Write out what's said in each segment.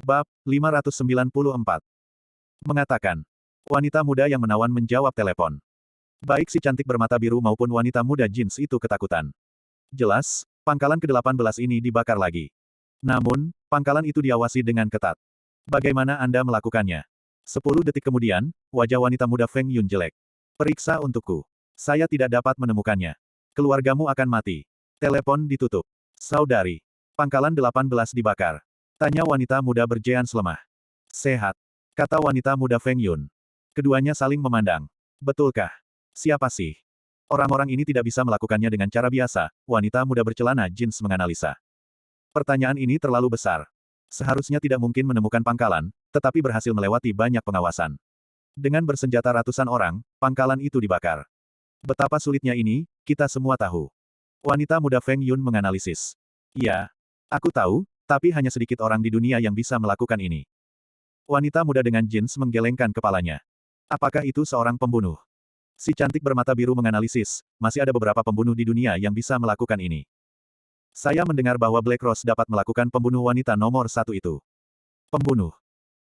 Bab 594. Mengatakan. Wanita muda yang menawan menjawab telepon. Baik si cantik bermata biru maupun wanita muda jeans itu ketakutan. Jelas, pangkalan ke-18 ini dibakar lagi. Namun, pangkalan itu diawasi dengan ketat. Bagaimana Anda melakukannya? 10 detik kemudian, wajah wanita muda Feng Yun jelek. Periksa untukku. Saya tidak dapat menemukannya. Keluargamu akan mati. Telepon ditutup. Saudari. Pangkalan 18 dibakar. Tanya wanita muda berjeans lemah. Sehat. Kata wanita muda Feng Yun. Keduanya saling memandang. Betulkah? Siapa sih? Orang-orang ini tidak bisa melakukannya dengan cara biasa, wanita muda bercelana jeans menganalisa. Pertanyaan ini terlalu besar. Seharusnya tidak mungkin menemukan pangkalan, tetapi berhasil melewati banyak pengawasan. Dengan bersenjata ratusan orang, pangkalan itu dibakar. Betapa sulitnya ini, kita semua tahu. Wanita muda Feng Yun menganalisis. Ya, aku tahu, tapi hanya sedikit orang di dunia yang bisa melakukan ini. Wanita muda dengan jeans menggelengkan kepalanya. Apakah itu seorang pembunuh? Si cantik bermata biru menganalisis, masih ada beberapa pembunuh di dunia yang bisa melakukan ini. Saya mendengar bahwa Black Rose dapat melakukan pembunuh wanita nomor 1 itu. Pembunuh.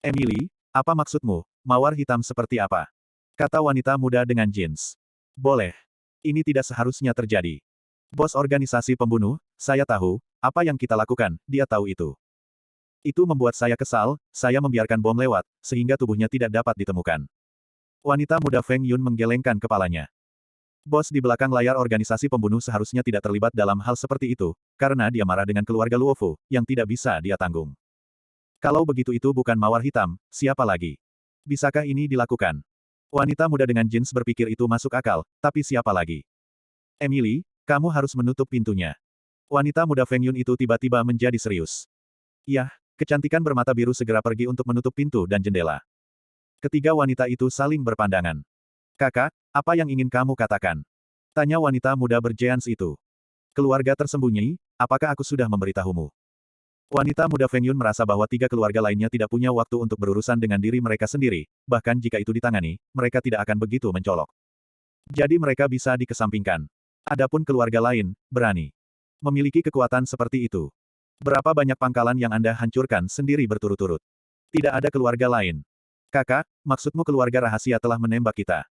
Emily, apa maksudmu? Mawar hitam seperti apa? Kata wanita muda dengan jeans. Boleh. Ini tidak seharusnya terjadi. Bos organisasi pembunuh, saya tahu, apa yang kita lakukan, dia tahu itu. Itu membuat saya kesal, saya membiarkan bom lewat, sehingga tubuhnya tidak dapat ditemukan. Wanita muda Feng Yun menggelengkan kepalanya. Bos di belakang layar organisasi pembunuh seharusnya tidak terlibat dalam hal seperti itu, karena dia marah dengan keluarga Luofu, yang tidak bisa dia tanggung. Kalau begitu itu bukan mawar hitam, siapa lagi? Bisakah ini dilakukan? Wanita muda dengan jeans berpikir itu masuk akal, tapi siapa lagi? Emily, kamu harus menutup pintunya. Wanita muda Feng Yun itu tiba-tiba menjadi serius. Yah, kecantikan bermata biru segera pergi untuk menutup pintu dan jendela. Ketiga wanita itu saling berpandangan. Kakak, apa yang ingin kamu katakan? Tanya wanita muda berjeans itu. Keluarga tersembunyi, apakah aku sudah memberitahumu? Wanita muda Feng Yun merasa bahwa 3 keluarga lainnya tidak punya waktu untuk berurusan dengan diri mereka sendiri, bahkan jika itu ditangani, mereka tidak akan begitu mencolok. Jadi mereka bisa dikesampingkan. Adapun keluarga lain, berani memiliki kekuatan seperti itu. Berapa banyak pangkalan yang Anda hancurkan sendiri berturut-turut? Tidak ada keluarga lain. Kakak, maksudmu keluarga rahasia telah menembak kita.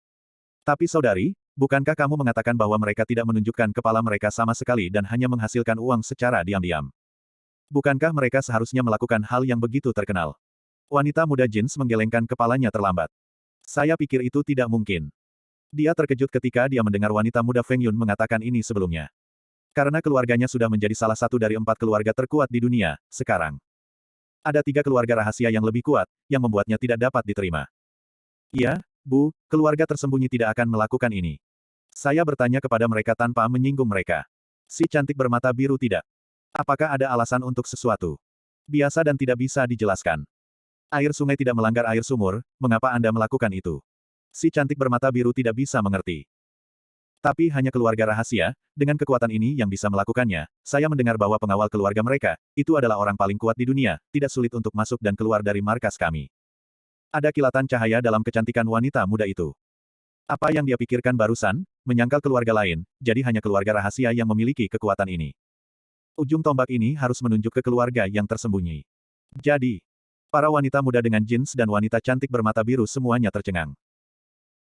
Tapi saudari, bukankah kamu mengatakan bahwa mereka tidak menunjukkan kepala mereka sama sekali dan hanya menghasilkan uang secara diam-diam? Bukankah mereka seharusnya melakukan hal yang begitu terkenal? Wanita muda jeans menggelengkan kepalanya terlambat. Saya pikir itu tidak mungkin. Dia terkejut ketika dia mendengar wanita muda Feng Yun mengatakan ini sebelumnya. Karena keluarganya sudah menjadi salah satu dari 4 keluarga terkuat di dunia, sekarang. Ada 3 keluarga rahasia yang lebih kuat, yang membuatnya tidak dapat diterima. Ya, Bu, keluarga tersembunyi tidak akan melakukan ini. Saya bertanya kepada mereka tanpa menyinggung mereka. Si cantik bermata biru tidak. Apakah ada alasan untuk sesuatu? Biasa dan tidak bisa dijelaskan. Air sungai tidak melanggar air sumur, mengapa Anda melakukan itu? Si cantik bermata biru tidak bisa mengerti. Tapi hanya keluarga rahasia, dengan kekuatan ini yang bisa melakukannya, saya mendengar bahwa pengawal keluarga mereka, itu adalah orang paling kuat di dunia, tidak sulit untuk masuk dan keluar dari markas kami. Ada kilatan cahaya dalam kecantikan wanita muda itu. Apa yang dia pikirkan barusan, menyangkal keluarga lain, jadi hanya keluarga rahasia yang memiliki kekuatan ini. Ujung tombak ini harus menunjuk ke keluarga yang tersembunyi. Jadi, para wanita muda dengan jeans dan wanita cantik bermata biru semuanya tercengang.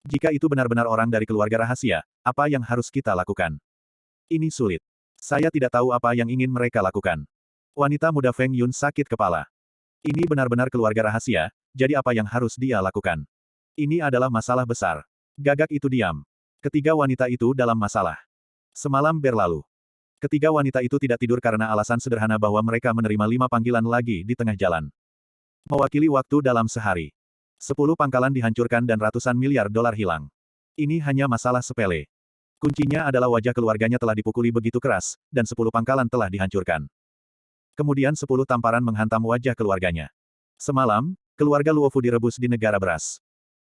Jika itu benar-benar orang dari keluarga rahasia, apa yang harus kita lakukan? Ini sulit. Saya tidak tahu apa yang ingin mereka lakukan. Wanita muda Feng Yun sakit kepala. Ini benar-benar keluarga rahasia, jadi apa yang harus dia lakukan? Ini adalah masalah besar. Gagak itu diam. Ketiga wanita itu dalam masalah. Semalam berlalu. Ketiga wanita itu tidak tidur karena alasan sederhana bahwa mereka menerima 5 panggilan lagi di tengah jalan. Mewakili waktu dalam sehari. 10 pangkalan dihancurkan dan ratusan miliar dolar hilang. Ini hanya masalah sepele. Kuncinya adalah wajah keluarganya telah dipukuli begitu keras, dan 10 pangkalan telah dihancurkan. Kemudian 10 tamparan menghantam wajah keluarganya. Semalam, keluarga Luofu direbus di negara beras.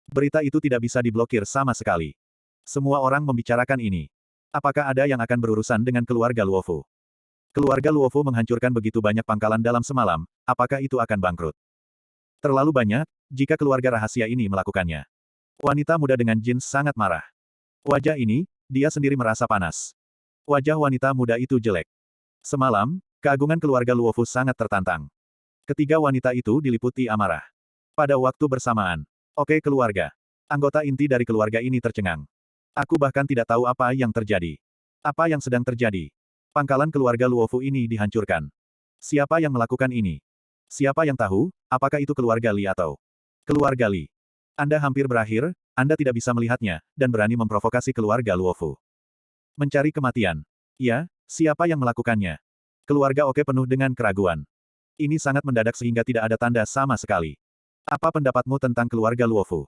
Berita itu tidak bisa diblokir sama sekali. Semua orang membicarakan ini. Apakah ada yang akan berurusan dengan keluarga Luofu? Keluarga Luofu menghancurkan begitu banyak pangkalan dalam semalam, apakah itu akan bangkrut? Terlalu banyak, jika keluarga rahasia ini melakukannya. Wanita muda dengan jeans sangat marah. Wajah ini, dia sendiri merasa panas. Wajah wanita muda itu jelek. Semalam, keagungan keluarga Luofu sangat tertantang. Ketiga wanita itu diliputi amarah. Pada waktu bersamaan. Oke keluarga. Anggota inti dari keluarga ini tercengang. Aku bahkan tidak tahu apa yang terjadi. Apa yang sedang terjadi? Pangkalan keluarga Luofu ini dihancurkan. Siapa yang melakukan ini? Siapa yang tahu, apakah itu keluarga Li atau keluarga Li? Anda hampir berakhir, Anda tidak bisa melihatnya, dan berani memprovokasi keluarga Luofu. Mencari kematian. Ya, siapa yang melakukannya? Keluarga Oke penuh dengan keraguan. Ini sangat mendadak sehingga tidak ada tanda sama sekali. Apa pendapatmu tentang keluarga Luofu?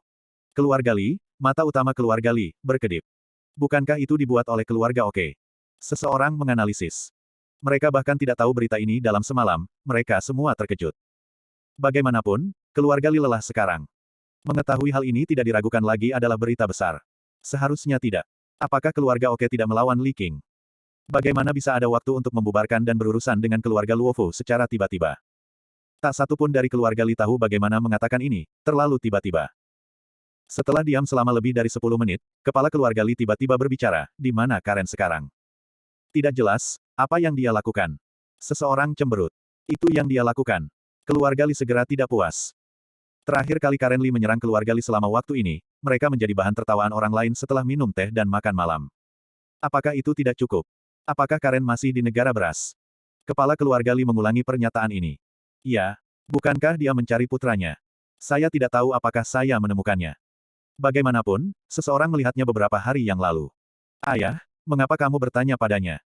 Keluarga Li, mata utama keluarga Li, berkedip. Bukankah itu dibuat oleh keluarga Oke? Seseorang menganalisis. Mereka bahkan tidak tahu berita ini dalam semalam, mereka semua terkejut. Bagaimanapun, keluarga Li lelah sekarang. Mengetahui hal ini tidak diragukan lagi adalah berita besar. Seharusnya tidak. Apakah keluarga Oke tidak melawan Li King? Bagaimana bisa ada waktu untuk membubarkan dan berurusan dengan keluarga Luofu secara tiba-tiba? Tak satu pun dari keluarga Li tahu bagaimana mengatakan ini, terlalu tiba-tiba. Setelah diam selama lebih dari 10 menit, kepala keluarga Li tiba-tiba berbicara, di mana Karen sekarang? Tidak jelas, apa yang dia lakukan. Seseorang cemberut. Itu yang dia lakukan. Keluarga Li segera tidak puas. Terakhir kali Karen Li menyerang keluarga Li selama waktu ini, mereka menjadi bahan tertawaan orang lain setelah minum teh dan makan malam. Apakah itu tidak cukup? Apakah Karen masih di negara beras? Kepala keluarga Li mengulangi pernyataan ini. Ya, bukankah dia mencari putranya? Saya tidak tahu apakah saya menemukannya. Bagaimanapun, seseorang melihatnya beberapa hari yang lalu. Ayah, mengapa kamu bertanya padanya?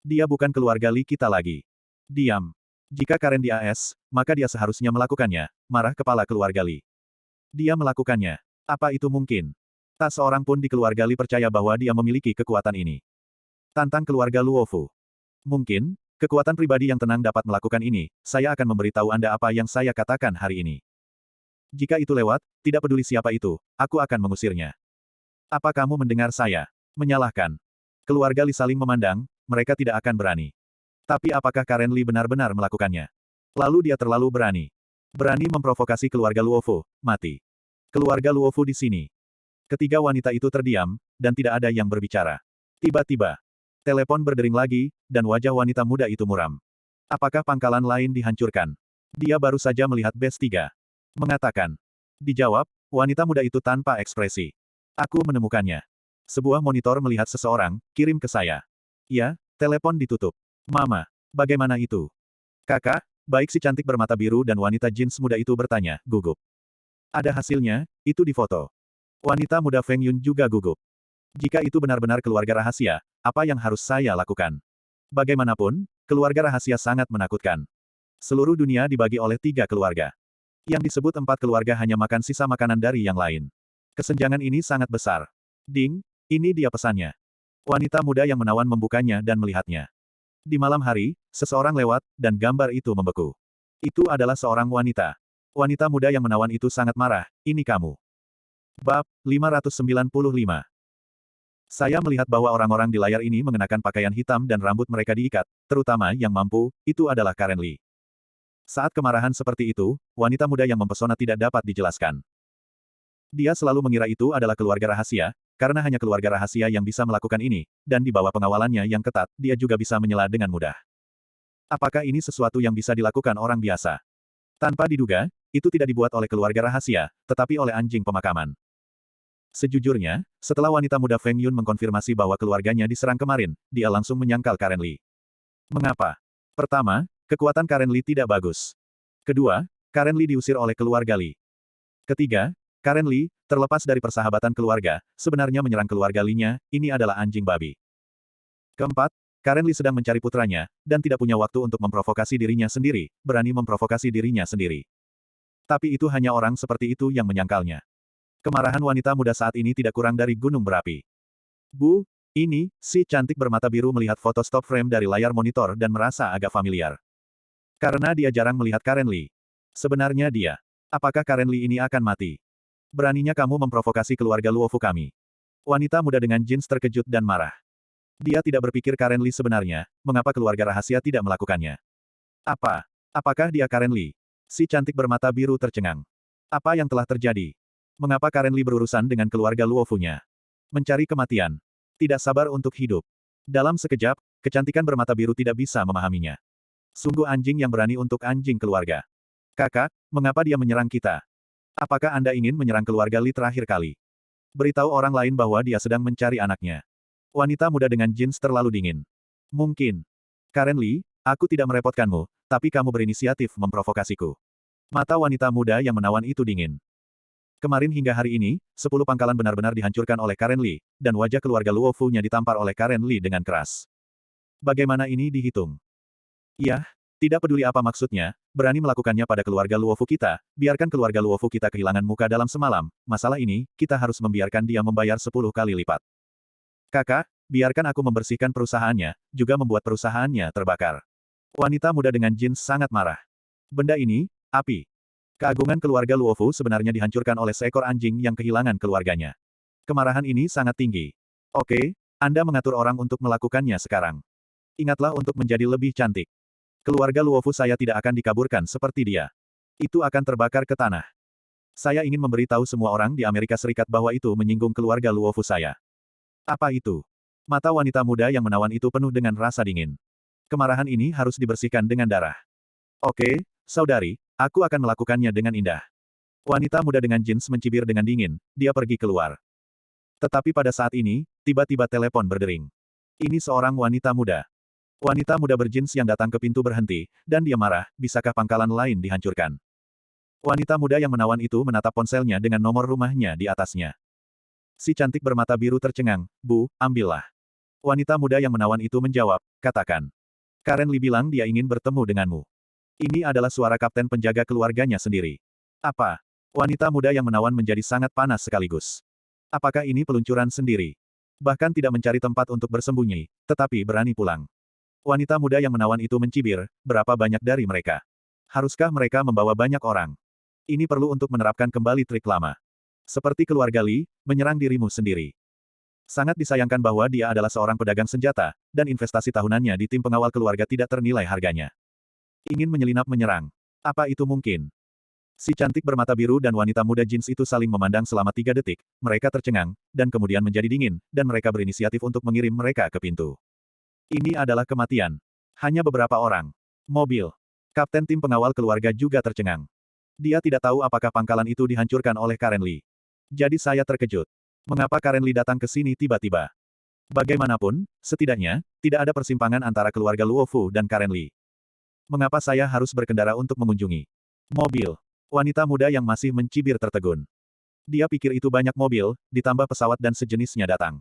Dia bukan keluarga Li kita lagi. Diam. Jika Karen di AS, maka dia seharusnya melakukannya, marah kepala keluarga Li. Dia melakukannya. Apa itu mungkin? Tak seorang pun di keluarga Li percaya bahwa dia memiliki kekuatan ini. Tantang keluarga Luofu. Mungkin, kekuatan pribadi yang tenang dapat melakukan ini, saya akan memberitahu Anda apa yang saya katakan hari ini. Jika itu lewat, tidak peduli siapa itu, aku akan mengusirnya. Apa kamu mendengar saya? Menyalahkan. Keluarga Li saling memandang, mereka tidak akan berani. Tapi apakah Karen Li benar-benar melakukannya? Lalu dia terlalu berani. Berani memprovokasi keluarga Luofu, mati. Keluarga Luofu di sini. Ketiga wanita itu terdiam, dan tidak ada yang berbicara. Tiba-tiba, telepon berdering lagi, dan wajah wanita muda itu muram. Apakah pangkalan lain dihancurkan? Dia baru saja melihat Base 3. Mengatakan. Dijawab, wanita muda itu tanpa ekspresi. Aku menemukannya. Sebuah monitor melihat seseorang, kirim ke saya. Ya, telepon ditutup. Mama, bagaimana itu? Kakak, baik si cantik bermata biru dan wanita jeans muda itu bertanya, gugup. Ada hasilnya, itu difoto. Wanita muda Feng Yun juga gugup. Jika itu benar-benar keluarga rahasia, apa yang harus saya lakukan? Bagaimanapun, keluarga rahasia sangat menakutkan. Seluruh dunia dibagi oleh 3 keluarga. Yang disebut 4 keluarga hanya makan sisa makanan dari yang lain. Kesenjangan ini sangat besar. Ding, ini dia pesannya. Wanita muda yang menawan membukanya dan melihatnya. Di malam hari, seseorang lewat, dan gambar itu membeku. Itu adalah seorang wanita. Wanita muda yang menawan itu sangat marah, ini kamu. Bab 595. Saya melihat bahwa orang-orang di layar ini mengenakan pakaian hitam dan rambut mereka diikat, terutama yang mampu, itu adalah Karen Li. Saat kemarahan seperti itu, wanita muda yang mempesona tidak dapat dijelaskan. Dia selalu mengira itu adalah keluarga rahasia, karena hanya keluarga rahasia yang bisa melakukan ini, dan di bawah pengawalannya yang ketat, dia juga bisa menyela dengan mudah. Apakah ini sesuatu yang bisa dilakukan orang biasa? Tanpa diduga, itu tidak dibuat oleh keluarga rahasia, tetapi oleh anjing pemakaman. Sejujurnya, setelah wanita muda Feng Yun mengkonfirmasi bahwa keluarganya diserang kemarin, dia langsung menyangkal Karen Li. Mengapa? Pertama, kekuatan Karen Li tidak bagus. Kedua, Karen Li diusir oleh keluarga Li. Ketiga, Karen Li, terlepas dari persahabatan keluarga, sebenarnya menyerang keluarga Li-nya, ini adalah anjing babi. Keempat, Karen Li sedang mencari putranya, dan tidak punya waktu untuk memprovokasi dirinya sendiri, berani memprovokasi dirinya sendiri. Tapi itu hanya orang seperti itu yang menyangkalnya. Kemarahan wanita muda saat ini tidak kurang dari gunung berapi. Bu, ini, si cantik bermata biru melihat foto stop frame dari layar monitor dan merasa agak familiar. Karena dia jarang melihat Karen Li. Sebenarnya dia. Apakah Karen Li ini akan mati? Beraninya kamu memprovokasi keluarga Luofu kami. Wanita muda dengan jeans terkejut dan marah. Dia tidak berpikir Karen Li sebenarnya, mengapa keluarga rahasia tidak melakukannya. Apa? Apakah dia Karen Li? Si cantik bermata biru tercengang. Apa yang telah terjadi? Mengapa Karen Li berurusan dengan keluarga Luofu-nya? Mencari kematian. Tidak sabar untuk hidup. Dalam sekejap, kecantikan bermata biru tidak bisa memahaminya. Sungguh anjing yang berani untuk anjing keluarga. Kakak, mengapa dia menyerang kita? Apakah Anda ingin menyerang keluarga Li terakhir kali? Beritahu orang lain bahwa dia sedang mencari anaknya. Wanita muda dengan jeans terlalu dingin. Mungkin. Karen Li, aku tidak merepotkanmu, tapi kamu berinisiatif memprovokasiku. Mata wanita muda yang menawan itu dingin. Kemarin hingga hari ini, 10 pangkalan benar-benar dihancurkan oleh Karen Li, dan wajah keluarga Luofu-nya ditampar oleh Karen Li dengan keras. Bagaimana ini dihitung? Iya, tidak peduli apa maksudnya, berani melakukannya pada keluarga Luofu kita, biarkan keluarga Luofu kita kehilangan muka dalam semalam, masalah ini, kita harus membiarkan dia membayar 10 kali lipat. Kakak, biarkan aku membersihkan perusahaannya, juga membuat perusahaannya terbakar. Wanita muda dengan jeans sangat marah. Benda ini, api. Keagungan keluarga Luofu sebenarnya dihancurkan oleh seekor anjing yang kehilangan keluarganya. Kemarahan ini sangat tinggi. Oke, Anda mengatur orang untuk melakukannya sekarang. Ingatlah untuk menjadi lebih cantik. Keluarga Luofu saya tidak akan dikaburkan seperti dia. Itu akan terbakar ke tanah. Saya ingin memberitahu semua orang di Amerika Serikat bahwa itu menyinggung keluarga Luofu saya. Apa itu? Mata wanita muda yang menawan itu penuh dengan rasa dingin. Kemarahan ini harus dibersihkan dengan darah. Oke, saudari, aku akan melakukannya dengan indah. Wanita muda dengan jeans mencibir dengan dingin, dia pergi keluar. Tetapi pada saat ini, tiba-tiba telepon berdering. Ini seorang wanita muda. Wanita muda berjeans yang datang ke pintu berhenti, dan dia marah, bisakah pangkalan lain dihancurkan? Wanita muda yang menawan itu menatap ponselnya dengan nomor rumahnya di atasnya. Si cantik bermata biru tercengang, Bu, ambillah. Wanita muda yang menawan itu menjawab, katakan. Karen Li bilang dia ingin bertemu denganmu. Ini adalah suara kapten penjaga keluarganya sendiri. Apa? Wanita muda yang menawan menjadi sangat panas sekaligus. Apakah ini peluncuran sendiri? Bahkan tidak mencari tempat untuk bersembunyi, tetapi berani pulang. Wanita muda yang menawan itu mencibir, berapa banyak dari mereka? Haruskah mereka membawa banyak orang? Ini perlu untuk menerapkan kembali trik lama. Seperti keluarga Li, menyerang dirimu sendiri. Sangat disayangkan bahwa dia adalah seorang pedagang senjata, dan investasi tahunannya di tim pengawal keluarga tidak ternilai harganya. Ingin menyelinap menyerang. Apa itu mungkin? Si cantik bermata biru dan wanita muda jeans itu saling memandang selama 3 detik, mereka tercengang, dan kemudian menjadi dingin, dan mereka berinisiatif untuk mengirim mereka ke pintu. Ini adalah kematian. Hanya beberapa orang. Mobil. Kapten tim pengawal keluarga juga tercengang. Dia tidak tahu apakah pangkalan itu dihancurkan oleh Karen Li. Jadi saya terkejut. Mengapa Karen Li datang ke sini tiba-tiba? Bagaimanapun, setidaknya, tidak ada persimpangan antara keluarga Luofu dan Karen Li. Mengapa saya harus berkendara untuk mengunjungi mobil? Wanita muda yang masih mencibir tertegun. Dia pikir itu banyak mobil, ditambah pesawat dan sejenisnya datang.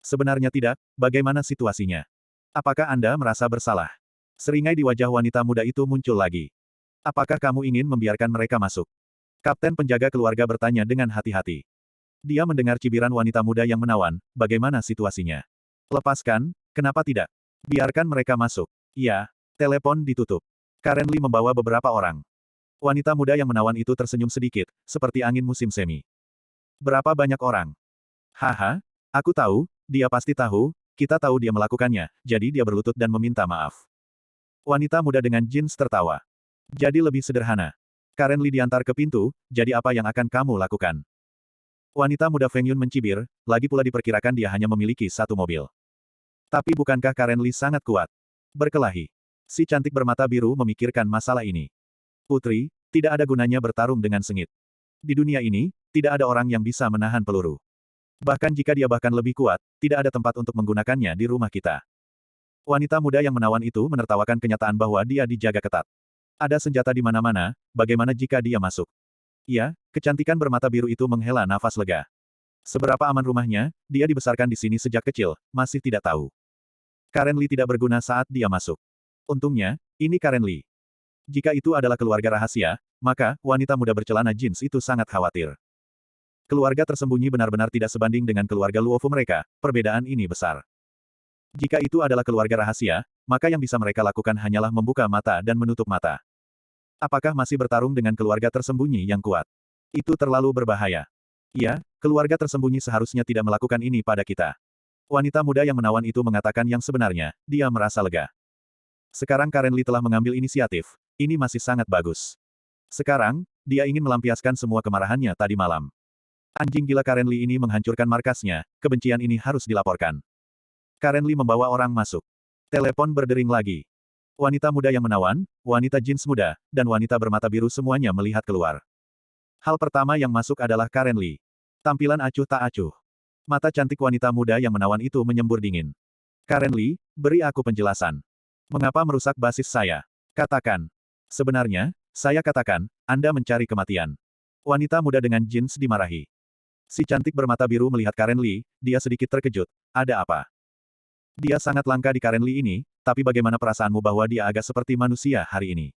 Sebenarnya tidak, bagaimana situasinya? Apakah Anda merasa bersalah? Seringai di wajah wanita muda itu muncul lagi. Apakah kamu ingin membiarkan mereka masuk? Kapten penjaga keluarga bertanya dengan hati-hati. Dia mendengar cibiran wanita muda yang menawan, bagaimana situasinya? Lepaskan, kenapa tidak? Biarkan mereka masuk. Iya. Telepon ditutup. Karen Li membawa beberapa orang. Wanita muda yang menawan itu tersenyum sedikit, seperti angin musim semi. Berapa banyak orang? Haha, aku tahu, dia pasti tahu, kita tahu dia melakukannya, jadi dia berlutut dan meminta maaf. Wanita muda dengan jeans tertawa. Jadi lebih sederhana. Karen Li diantar ke pintu, jadi apa yang akan kamu lakukan? Wanita muda Feng Yun mencibir, lagi pula diperkirakan dia hanya memiliki 1 mobil. Tapi bukankah Karen Li sangat kuat? Berkelahi. Si cantik bermata biru memikirkan masalah ini. Putri, tidak ada gunanya bertarung dengan sengit. Di dunia ini, tidak ada orang yang bisa menahan peluru. Bahkan jika dia bahkan lebih kuat, tidak ada tempat untuk menggunakannya di rumah kita. Wanita muda yang menawan itu menertawakan kenyataan bahwa dia dijaga ketat. Ada senjata di mana-mana, bagaimana jika dia masuk? Iya, kecantikan bermata biru itu menghela nafas lega. Seberapa aman rumahnya, dia dibesarkan di sini sejak kecil, masih tidak tahu. Karen Li tidak berguna saat dia masuk. Untungnya, ini Karen Li. Jika itu adalah keluarga rahasia, maka, wanita muda bercelana jeans itu sangat khawatir. Keluarga tersembunyi benar-benar tidak sebanding dengan keluarga Luofu mereka, perbedaan ini besar. Jika itu adalah keluarga rahasia, maka yang bisa mereka lakukan hanyalah membuka mata dan menutup mata. Apakah masih bertarung dengan keluarga tersembunyi yang kuat? Itu terlalu berbahaya. Iya, keluarga tersembunyi seharusnya tidak melakukan ini pada kita. Wanita muda yang menawan itu mengatakan yang sebenarnya, dia merasa lega. Sekarang Karen Li telah mengambil inisiatif, ini masih sangat bagus. Sekarang, dia ingin melampiaskan semua kemarahannya tadi malam. Anjing gila Karen Li ini menghancurkan markasnya, kebencian ini harus dilaporkan. Karen Li membawa orang masuk. Telepon berdering lagi. Wanita muda yang menawan, wanita jeans muda, dan wanita bermata biru semuanya melihat keluar. Hal pertama yang masuk adalah Karen Lee. Tampilan acuh tak acuh. Mata cantik wanita muda yang menawan itu menyembur dingin. Karen Lee, beri aku penjelasan. Mengapa merusak basis saya? Katakan. Sebenarnya, saya katakan, Anda mencari kematian. Wanita muda dengan jeans dimarahi. Si cantik bermata biru melihat Karen Lee, dia sedikit terkejut. Ada apa? Dia sangat langka di Karen Lee ini, tapi bagaimana perasaanmu bahwa dia agak seperti manusia hari ini?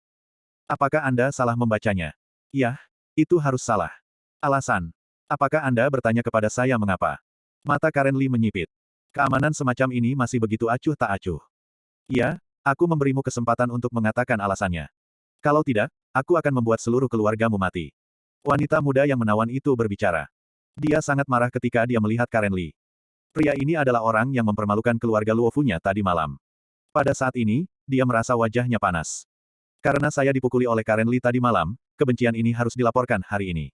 Apakah Anda salah membacanya? Yah, itu harus salah. Alasan. Apakah Anda bertanya kepada saya mengapa? Mata Karen Lee menyipit. Keamanan semacam ini masih begitu acuh tak acuh. Ya, aku memberimu kesempatan untuk mengatakan alasannya. Kalau tidak, aku akan membuat seluruh keluargamu mati. Wanita muda yang menawan itu berbicara. Dia sangat marah ketika dia melihat Karen Lee. Pria ini adalah orang yang mempermalukan keluarga Luofu-nya tadi malam. Pada saat ini, dia merasa wajahnya panas. Karena saya dipukuli oleh Karen Lee tadi malam, kebencian ini harus dilaporkan hari ini.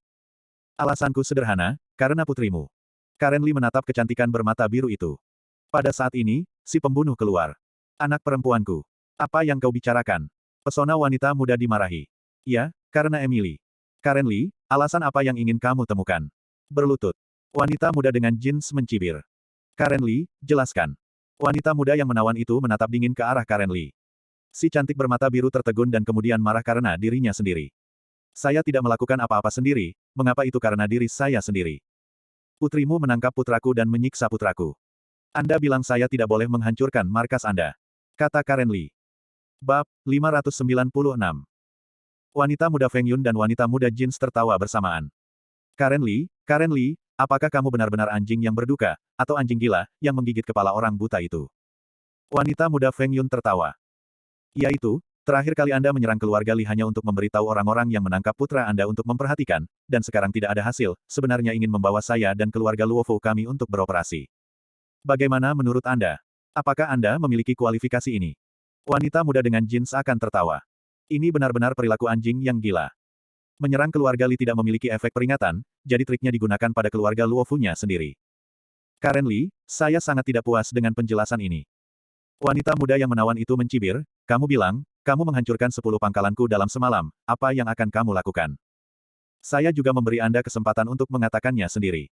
Alasanku sederhana, karena putrimu. Karen Lee menatap kecantikan bermata biru itu. Pada saat ini, si pembunuh keluar. Anak perempuanku. Apa yang kau bicarakan? Pesona wanita muda dimarahi. Ya, karena Emily. Karen Lee, alasan apa yang ingin kamu temukan? Berlutut. Wanita muda dengan jeans mencibir. Karen Lee, jelaskan. Wanita muda yang menawan itu menatap dingin ke arah Karen Lee. Si cantik bermata biru tertegun dan kemudian marah karena dirinya sendiri. Saya tidak melakukan apa-apa sendiri, mengapa itu karena diri saya sendiri? Putrimu menangkap putraku dan menyiksa putraku. Anda bilang saya tidak boleh menghancurkan markas Anda. Kata Karen Lee. Bab 596. Wanita muda Feng Yun dan wanita muda jeans tertawa bersamaan. Karen Lee, apakah kamu benar-benar anjing yang berduka, atau anjing gila, yang menggigit kepala orang buta itu? Wanita muda Feng Yun tertawa. Yaitu, terakhir kali Anda menyerang keluarga Li hanya untuk memberitahu orang-orang yang menangkap putra Anda untuk memperhatikan, dan sekarang tidak ada hasil, sebenarnya ingin membawa saya dan keluarga Luofu kami untuk beroperasi. Bagaimana menurut Anda? Apakah Anda memiliki kualifikasi ini? Wanita muda dengan jeans akan tertawa. Ini benar-benar perilaku anjing yang gila. Menyerang keluarga Li tidak memiliki efek peringatan, jadi triknya digunakan pada keluarga Luofu-nya sendiri. Karen Lee, saya sangat tidak puas dengan penjelasan ini. Wanita muda yang menawan itu mencibir, kamu bilang, kamu menghancurkan 10 pangkalanku dalam semalam, apa yang akan kamu lakukan? Saya juga memberi Anda kesempatan untuk mengatakannya sendiri.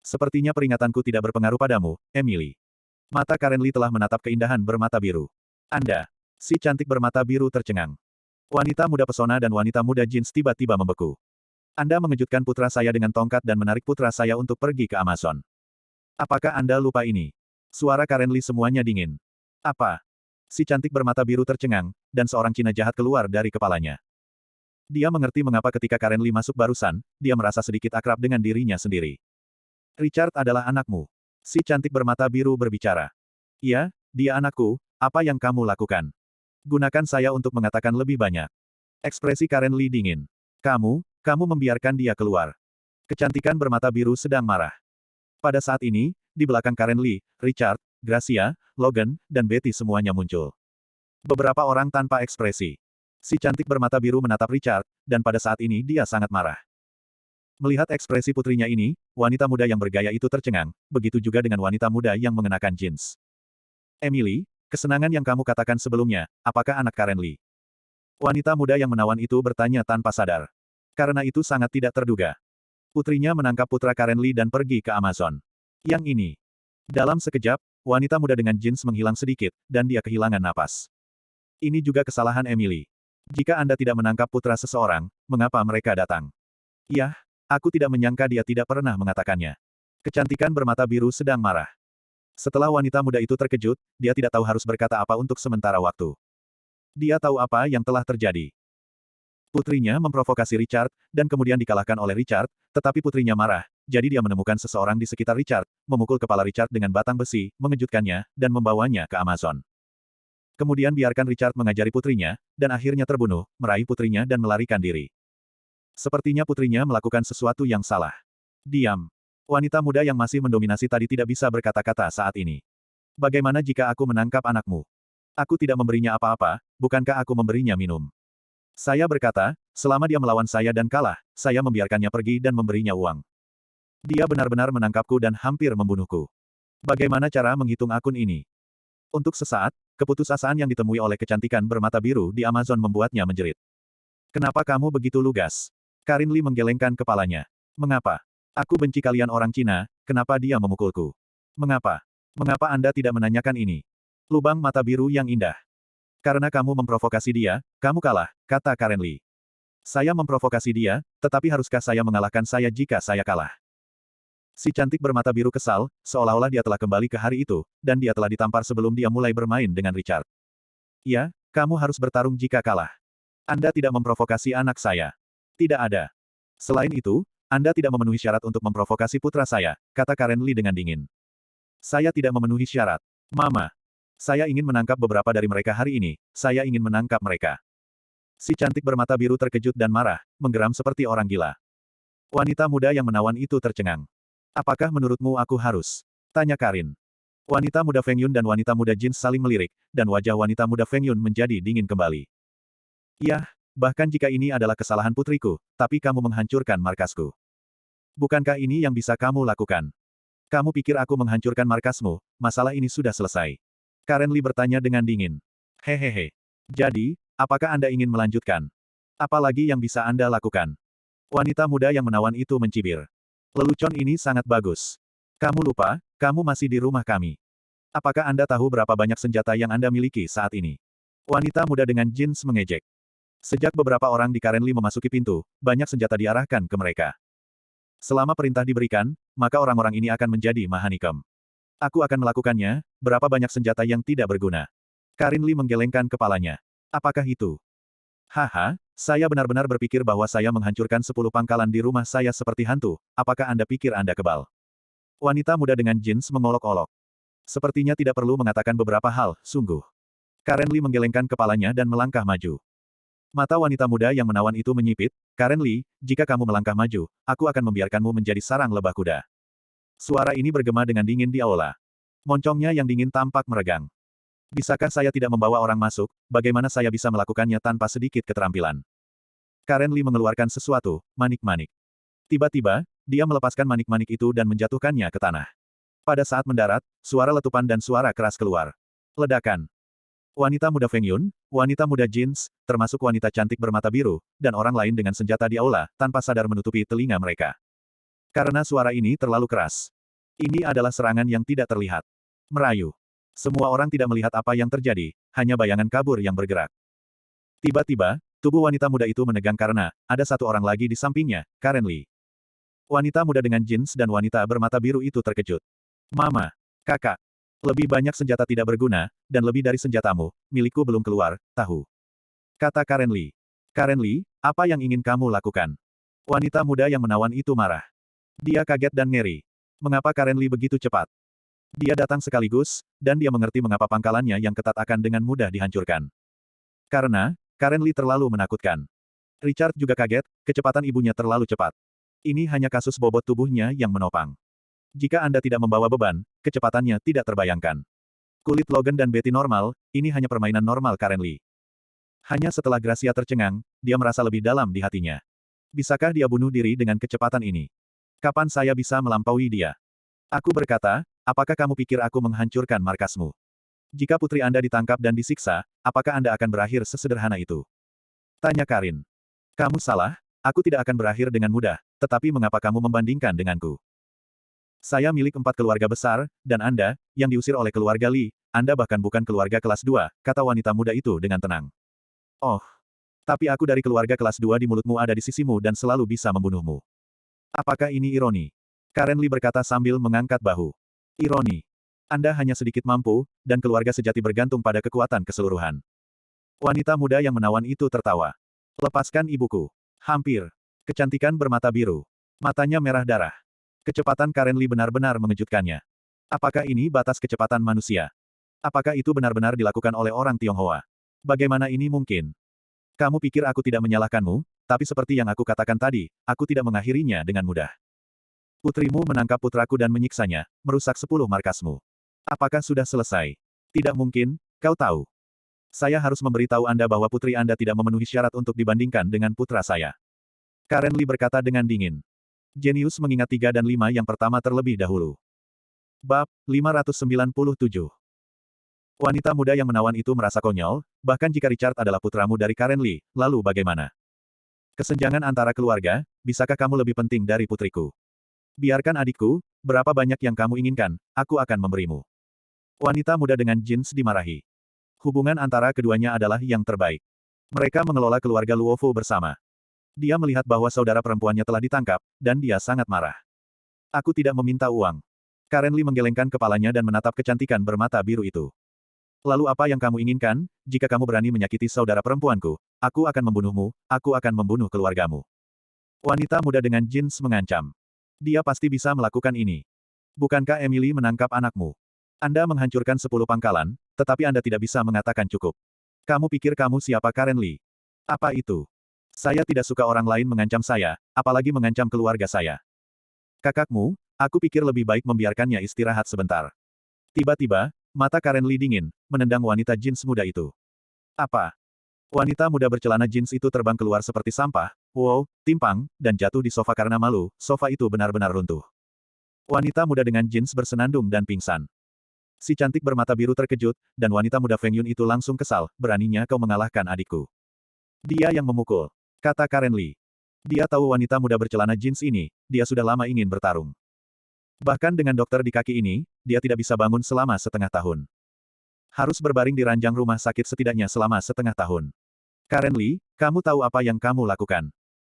Sepertinya peringatanku tidak berpengaruh padamu, Emily. Mata Karen Lee telah menatap keindahan bermata biru. Anda, si cantik bermata biru tercengang. Wanita muda pesona dan wanita muda jeans tiba-tiba membeku. Anda mengejutkan putra saya dengan tongkat dan menarik putra saya untuk pergi ke Amazon. Apakah Anda lupa ini? Suara Karen Lee semuanya dingin. Apa? Si cantik bermata biru tercengang, dan seorang Cina jahat keluar dari kepalanya. Dia mengerti mengapa ketika Karen Lee masuk barusan, dia merasa sedikit akrab dengan dirinya sendiri. Richard adalah anakmu. Si cantik bermata biru berbicara. Iya, dia anakku, apa yang kamu lakukan? Gunakan saya untuk mengatakan lebih banyak. Ekspresi Karen Lee dingin. Kamu membiarkan dia keluar. Kecantikan bermata biru sedang marah. Pada saat ini, di belakang Karen Lee, Richard, Gracia, Logan, dan Betty semuanya muncul. Beberapa orang tanpa ekspresi. Si cantik bermata biru menatap Richard, dan pada saat ini dia sangat marah. Melihat ekspresi putrinya ini, wanita muda yang bergaya itu tercengang, begitu juga dengan wanita muda yang mengenakan jeans. Emily, kesenangan yang kamu katakan sebelumnya, apakah anak Karen Lee? Wanita muda yang menawan itu bertanya tanpa sadar. Karena itu sangat tidak terduga. Putrinya menangkap putra Karen Lee dan pergi ke Amazon. Yang ini. Dalam sekejap, wanita muda dengan jeans menghilang sedikit, dan dia kehilangan napas. Ini juga kesalahan Emily. Jika Anda tidak menangkap putra seseorang, mengapa mereka datang? Yah, aku tidak menyangka dia tidak pernah mengatakannya. Kecantikan bermata biru sedang marah. Setelah wanita muda itu terkejut, dia tidak tahu harus berkata apa untuk sementara waktu. Dia tahu apa yang telah terjadi. Putrinya memprovokasi Richard, dan kemudian dikalahkan oleh Richard, tetapi putrinya marah, jadi dia menemukan seseorang di sekitar Richard, memukul kepala Richard dengan batang besi, mengejutkannya, dan membawanya ke Amazon. Kemudian biarkan Richard mengajari putrinya, dan akhirnya terbunuh, meraih putrinya dan melarikan diri. Sepertinya putrinya melakukan sesuatu yang salah. Diam. Wanita muda yang masih mendominasi tadi tidak bisa berkata-kata saat ini. Bagaimana jika aku menangkap anakmu? Aku tidak memberinya apa-apa, bukankah aku memberinya minum? Saya berkata, selama dia melawan saya dan kalah, saya membiarkannya pergi dan memberinya uang. Dia benar-benar menangkapku dan hampir membunuhku. Bagaimana cara menghitung akun ini? Untuk sesaat, keputusasaan yang ditemui oleh kecantikan bermata biru di Amazon membuatnya menjerit. Kenapa kamu begitu lugas? Karin Li menggelengkan kepalanya. Mengapa? Aku benci kalian orang Cina, kenapa dia memukulku? Mengapa? Mengapa Anda tidak menanyakan ini? Lubang mata biru yang indah. Karena kamu memprovokasi dia, kamu kalah, kata Karen Li. Saya memprovokasi dia, tetapi haruskah saya mengalahkan saya jika saya kalah? Si cantik bermata biru kesal, seolah-olah dia telah kembali ke hari itu, dan dia telah ditampar sebelum dia mulai bermain dengan Richard. Ya, kamu harus bertarung jika kalah. Anda tidak memprovokasi anak saya. Tidak ada. Selain itu, Anda tidak memenuhi syarat untuk memprovokasi putra saya, kata Karen Li dengan dingin. Saya tidak memenuhi syarat. Mama. Saya ingin menangkap beberapa dari mereka hari ini, saya ingin menangkap mereka. Si cantik bermata biru terkejut dan marah, menggeram seperti orang gila. Wanita muda yang menawan itu tercengang. Apakah menurutmu aku harus? Tanya Karin. Wanita muda Feng Yun dan wanita muda Jin saling melirik, dan wajah wanita muda Feng Yun menjadi dingin kembali. Yah, bahkan jika ini adalah kesalahan putriku, tapi kamu menghancurkan markasku. Bukankah ini yang bisa kamu lakukan? Kamu pikir aku menghancurkan markasmu, masalah ini sudah selesai. Karen Li bertanya dengan dingin. Hehehe. Jadi, apakah Anda ingin melanjutkan? Apalagi yang bisa Anda lakukan? Wanita muda yang menawan itu mencibir. Lelucon ini sangat bagus. Kamu lupa, kamu masih di rumah kami. Apakah Anda tahu berapa banyak senjata yang Anda miliki saat ini? Wanita muda dengan jeans mengejek. Sejak beberapa orang di Karen Li memasuki pintu, banyak senjata diarahkan ke mereka. Selama perintah diberikan, maka orang-orang ini akan menjadi Mahanikem. Aku akan melakukannya, berapa banyak senjata yang tidak berguna. Karin Li menggelengkan kepalanya. Apakah itu? Haha, saya benar-benar berpikir bahwa saya menghancurkan 10 pangkalan di rumah saya seperti hantu, apakah Anda pikir Anda kebal? Wanita muda dengan jeans mengolok-olok. Sepertinya tidak perlu mengatakan beberapa hal, sungguh. Karen Li menggelengkan kepalanya dan melangkah maju. Mata wanita muda yang menawan itu menyipit, Karen Li, jika kamu melangkah maju, aku akan membiarkanmu menjadi sarang lebah kuda. Suara ini bergema dengan dingin di aula. Moncongnya yang dingin tampak meregang. Bisakah saya tidak membawa orang masuk, bagaimana saya bisa melakukannya tanpa sedikit keterampilan? Karen Li mengeluarkan sesuatu, manik-manik. Tiba-tiba, dia melepaskan manik-manik itu dan menjatuhkannya ke tanah. Pada saat mendarat, suara letupan dan suara keras keluar. Ledakan. Wanita muda Feng Yun, wanita muda Jeans, termasuk wanita cantik bermata biru, dan orang lain dengan senjata di aula, tanpa sadar menutupi telinga mereka. Karena suara ini terlalu keras. Ini adalah serangan yang tidak terlihat. Merayu. Semua orang tidak melihat apa yang terjadi, hanya bayangan kabur yang bergerak. Tiba-tiba, tubuh wanita muda itu menegang karena, ada satu orang lagi di sampingnya, Karen Li. Wanita muda dengan jeans dan wanita bermata biru itu terkejut. Mama. Kakak. Lebih banyak senjata tidak berguna, dan lebih dari senjatamu, milikku belum keluar, tahu. Kata Karen Li. Karen Li, apa yang ingin kamu lakukan? Wanita muda yang menawan itu marah. Dia kaget dan ngeri. Mengapa Karen Li begitu cepat? Dia datang sekaligus, dan dia mengerti mengapa pangkalannya yang ketat akan dengan mudah dihancurkan. Karena, Karen Li terlalu menakutkan. Richard juga kaget, kecepatan ibunya terlalu cepat. Ini hanya kasus bobot tubuhnya yang menopang. Jika Anda tidak membawa beban, kecepatannya tidak terbayangkan. Kulit Logan dan Betty normal, ini hanya permainan normal Karen Li. Hanya setelah Gracia tercengang, dia merasa lebih dalam di hatinya. Bisakah dia bunuh diri dengan kecepatan ini? Kapan saya bisa melampaui dia? Aku berkata, apakah kamu pikir aku menghancurkan markasmu? Jika putri Anda ditangkap dan disiksa, apakah Anda akan berakhir sesederhana itu? Tanya Karin. Kamu salah, aku tidak akan berakhir dengan mudah, tetapi mengapa kamu membandingkan denganku? Saya milik 4 keluarga besar, dan Anda, yang diusir oleh keluarga Li, Anda bahkan bukan keluarga kelas 2, kata wanita muda itu dengan tenang. Oh, tapi aku dari keluarga kelas 2 di mulutmu ada di sisimu dan selalu bisa membunuhmu. Apakah ini ironi? Karen Li berkata sambil mengangkat bahu. Ironi. Anda hanya sedikit mampu, dan keluarga sejati bergantung pada kekuatan keseluruhan. Wanita muda yang menawan itu tertawa. Lepaskan ibuku. Hampir. Kecantikan bermata biru. Matanya merah darah. Kecepatan Karen Li benar-benar mengejutkannya. Apakah ini batas kecepatan manusia? Apakah itu benar-benar dilakukan oleh orang Tionghoa? Bagaimana ini mungkin? Kamu pikir aku tidak menyalahkanmu, tapi seperti yang aku katakan tadi, aku tidak mengakhirinya dengan mudah. Putrimu menangkap putraku dan menyiksanya, merusak 10 markasmu. Apakah sudah selesai? Tidak mungkin, kau tahu. Saya harus memberitahu Anda bahwa putri Anda tidak memenuhi syarat untuk dibandingkan dengan putra saya. Karen Li berkata dengan dingin. Jenius mengingat 3 dan 5 yang pertama terlebih dahulu. Bab 597 Wanita muda yang menawan itu merasa konyol, bahkan jika Richard adalah putramu dari Karen Lee, lalu bagaimana? Kesenjangan antara keluarga, bisakah kamu lebih penting dari putriku? Biarkan adikku, berapa banyak yang kamu inginkan, aku akan memberimu. Wanita muda dengan jeans dimarahi. Hubungan antara keduanya adalah yang terbaik. Mereka mengelola keluarga Luofu bersama. Dia melihat bahwa saudara perempuannya telah ditangkap, dan dia sangat marah. Aku tidak meminta uang. Karen Lee menggelengkan kepalanya dan menatap kecantikan bermata biru itu. Lalu apa yang kamu inginkan, jika kamu berani menyakiti saudara perempuanku, aku akan membunuhmu, aku akan membunuh keluargamu. Wanita muda dengan jeans mengancam. Dia pasti bisa melakukan ini. Bukankah Emily menangkap anakmu? Anda menghancurkan 10 pangkalan, tetapi Anda tidak bisa mengatakan cukup. Kamu pikir kamu siapa Karen Lee? Apa itu? Saya tidak suka orang lain mengancam saya, apalagi mengancam keluarga saya. Kakakmu, aku pikir lebih baik membiarkannya istirahat sebentar. Tiba-tiba, mata Karen Lee dingin, menendang wanita jeans muda itu. Apa? Wanita muda bercelana jeans itu terbang keluar seperti sampah, wow, timpang, dan jatuh di sofa karena malu, sofa itu benar-benar runtuh. Wanita muda dengan jeans bersenandung dan pingsan. Si cantik bermata biru terkejut, dan wanita muda Feng Yun itu langsung kesal, beraninya kau mengalahkan adikku. Dia yang memukul, kata Karen Lee. Dia tahu wanita muda bercelana jeans ini, dia sudah lama ingin bertarung. Bahkan dengan dokter di kaki ini, dia tidak bisa bangun selama setengah tahun. Harus berbaring di ranjang rumah sakit setidaknya selama setengah tahun. Karen Lee, kamu tahu apa yang kamu lakukan?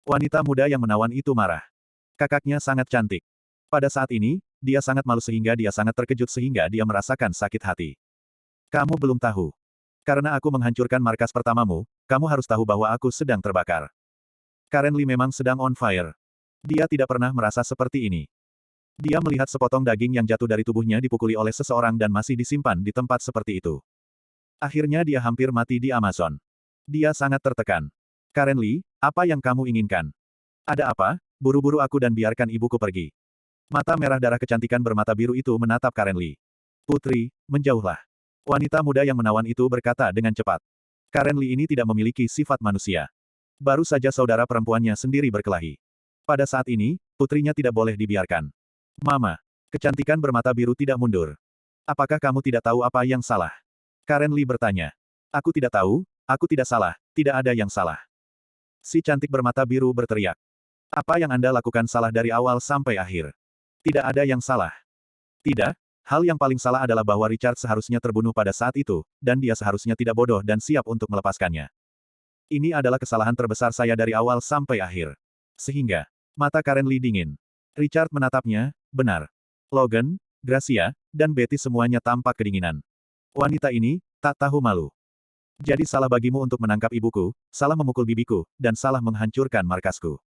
Wanita muda yang menawan itu marah. Kakaknya sangat cantik. Pada saat ini, dia sangat malu sehingga dia sangat terkejut sehingga dia merasakan sakit hati. Kamu belum tahu. Karena aku menghancurkan markas pertamamu, kamu harus tahu bahwa aku sedang terbakar. Karen Lee memang sedang on fire. Dia tidak pernah merasa seperti ini. Dia melihat sepotong daging yang jatuh dari tubuhnya dipukuli oleh seseorang dan masih disimpan di tempat seperti itu. Akhirnya dia hampir mati di Amazon. Dia sangat tertekan. Karen Lee, apa yang kamu inginkan? Ada apa? Buru-buru aku dan biarkan ibuku pergi. Mata merah darah kecantikan bermata biru itu menatap Karen Lee. Putri, menjauhlah. Wanita muda yang menawan itu berkata dengan cepat. Karen Lee ini tidak memiliki sifat manusia. Baru saja saudara perempuannya sendiri berkelahi. Pada saat ini, putrinya tidak boleh dibiarkan. Mama, kecantikan bermata biru tidak mundur. Apakah kamu tidak tahu apa yang salah? Karen Lee bertanya. Aku tidak tahu, aku tidak salah, tidak ada yang salah. Si cantik bermata biru berteriak. Apa yang Anda lakukan salah dari awal sampai akhir? Tidak ada yang salah. Tidak, hal yang paling salah adalah bahwa Richard seharusnya terbunuh pada saat itu, dan dia seharusnya tidak bodoh dan siap untuk melepaskannya. Ini adalah kesalahan terbesar saya dari awal sampai akhir. Sehingga, mata Karen Lee dingin. Richard menatapnya, benar. Logan, Gracia, dan Betty semuanya tampak kedinginan. Wanita ini, tak tahu malu. Jadi salah bagimu untuk menangkap ibuku, salah memukul bibiku, dan salah menghancurkan markasku.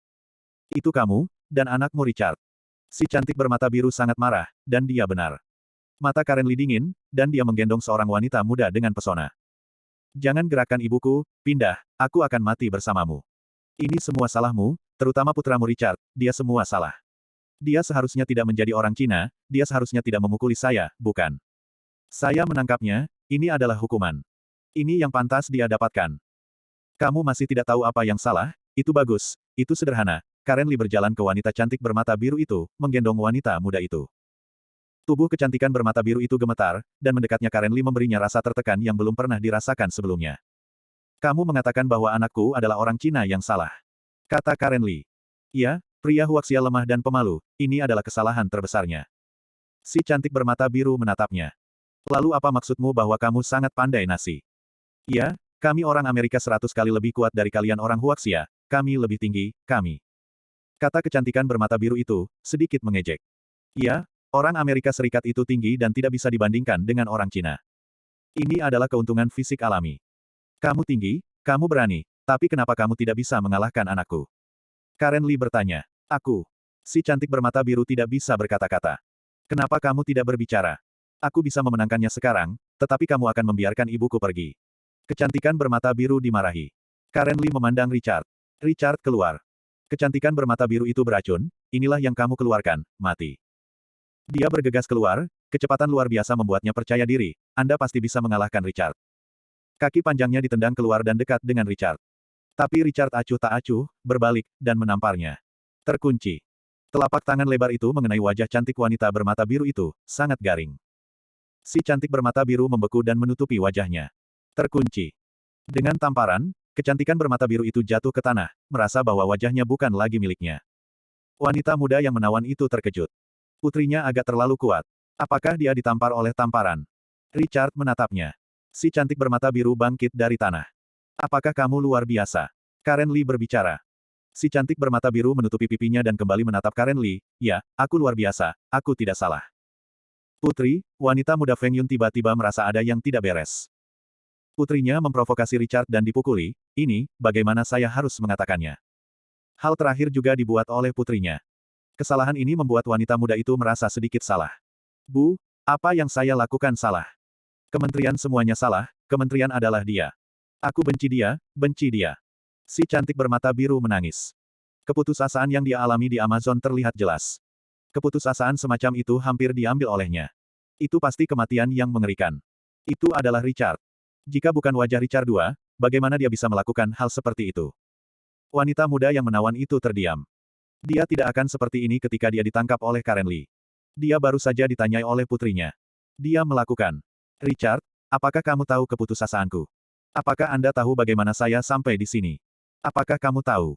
Itu kamu, dan anakmu Richard. Si cantik bermata biru sangat marah, dan dia benar. Mata Karen Lee dingin, dan dia menggendong seorang wanita muda dengan pesona. Jangan gerakkan ibuku, pindah, aku akan mati bersamamu. Ini semua salahmu, terutama putramu Richard, dia semua salah. Dia seharusnya tidak menjadi orang Cina, dia seharusnya tidak memukuli saya, bukan? Saya menangkapnya, ini adalah hukuman. Ini yang pantas dia dapatkan. Kamu masih tidak tahu apa yang salah? Itu bagus, itu sederhana. Karen Lee berjalan ke wanita cantik bermata biru itu, menggendong wanita muda itu. Tubuh kecantikan bermata biru itu gemetar, dan mendekatnya Karen Lee memberinya rasa tertekan yang belum pernah dirasakan sebelumnya. Kamu mengatakan bahwa anakku adalah orang Cina yang salah. Kata Karen Lee. Ya, pria Huaxia lemah dan pemalu, ini adalah kesalahan terbesarnya. Si cantik bermata biru menatapnya. Lalu apa maksudmu bahwa kamu sangat pandai nasi? Ya, kami orang Amerika 100 kali lebih kuat dari kalian orang Huaxia, kami lebih tinggi, kami. Kata kecantikan bermata biru itu, sedikit mengejek. Ya, orang Amerika Serikat itu tinggi dan tidak bisa dibandingkan dengan orang Cina. Ini adalah keuntungan fisik alami. Kamu tinggi, kamu berani, tapi kenapa kamu tidak bisa mengalahkan anakku? Karen Lee bertanya. Aku. Si cantik bermata biru tidak bisa berkata-kata. Kenapa kamu tidak berbicara? Aku bisa memenangkannya sekarang, tetapi kamu akan membiarkan ibuku pergi. Kecantikan bermata biru dimarahi. Karen Lee memandang Richard. Richard keluar. Kecantikan bermata biru itu beracun, inilah yang kamu keluarkan, mati. Dia bergegas keluar, kecepatan luar biasa membuatnya percaya diri, Anda pasti bisa mengalahkan Richard. Kaki panjangnya ditendang keluar dan dekat dengan Richard. Tapi Richard acuh tak acuh, berbalik, dan menamparnya. Terkunci. Telapak tangan lebar itu mengenai wajah cantik wanita bermata biru itu, sangat garing. Si cantik bermata biru membeku dan menutupi wajahnya. Terkunci. Dengan tamparan, kecantikan bermata biru itu jatuh ke tanah, merasa bahwa wajahnya bukan lagi miliknya. Wanita muda yang menawan itu terkejut. Putrinya agak terlalu kuat. Apakah dia ditampar oleh tamparan? Richard menatapnya. Si cantik bermata biru bangkit dari tanah. Apakah kamu luar biasa? Karen Lee berbicara. Si cantik bermata biru menutupi pipinya dan kembali menatap Karen Lee. Ya, aku luar biasa, aku tidak salah. Putri, wanita muda Feng Yun tiba-tiba merasa ada yang tidak beres. Putrinya memprovokasi Richard dan dipukuli, ini, bagaimana saya harus mengatakannya. Hal terakhir juga dibuat oleh putrinya. Kesalahan ini membuat wanita muda itu merasa sedikit salah. Bu, apa yang saya lakukan salah? Kementerian semuanya salah, kementerian adalah dia. Aku benci dia, benci dia. Si cantik bermata biru menangis. Keputusasaan yang dia alami di Amazon terlihat jelas. Keputusasaan semacam itu hampir diambil olehnya. Itu pasti kematian yang mengerikan. Itu adalah Richard. Jika bukan wajah Richard II, bagaimana dia bisa melakukan hal seperti itu? Wanita muda yang menawan itu terdiam. Dia tidak akan seperti ini ketika dia ditangkap oleh Karen Lee. Dia baru saja ditanyai oleh putrinya. Dia melakukan. Richard, apakah kamu tahu keputusasaanku? Apakah Anda tahu bagaimana saya sampai di sini? Apakah kamu tahu?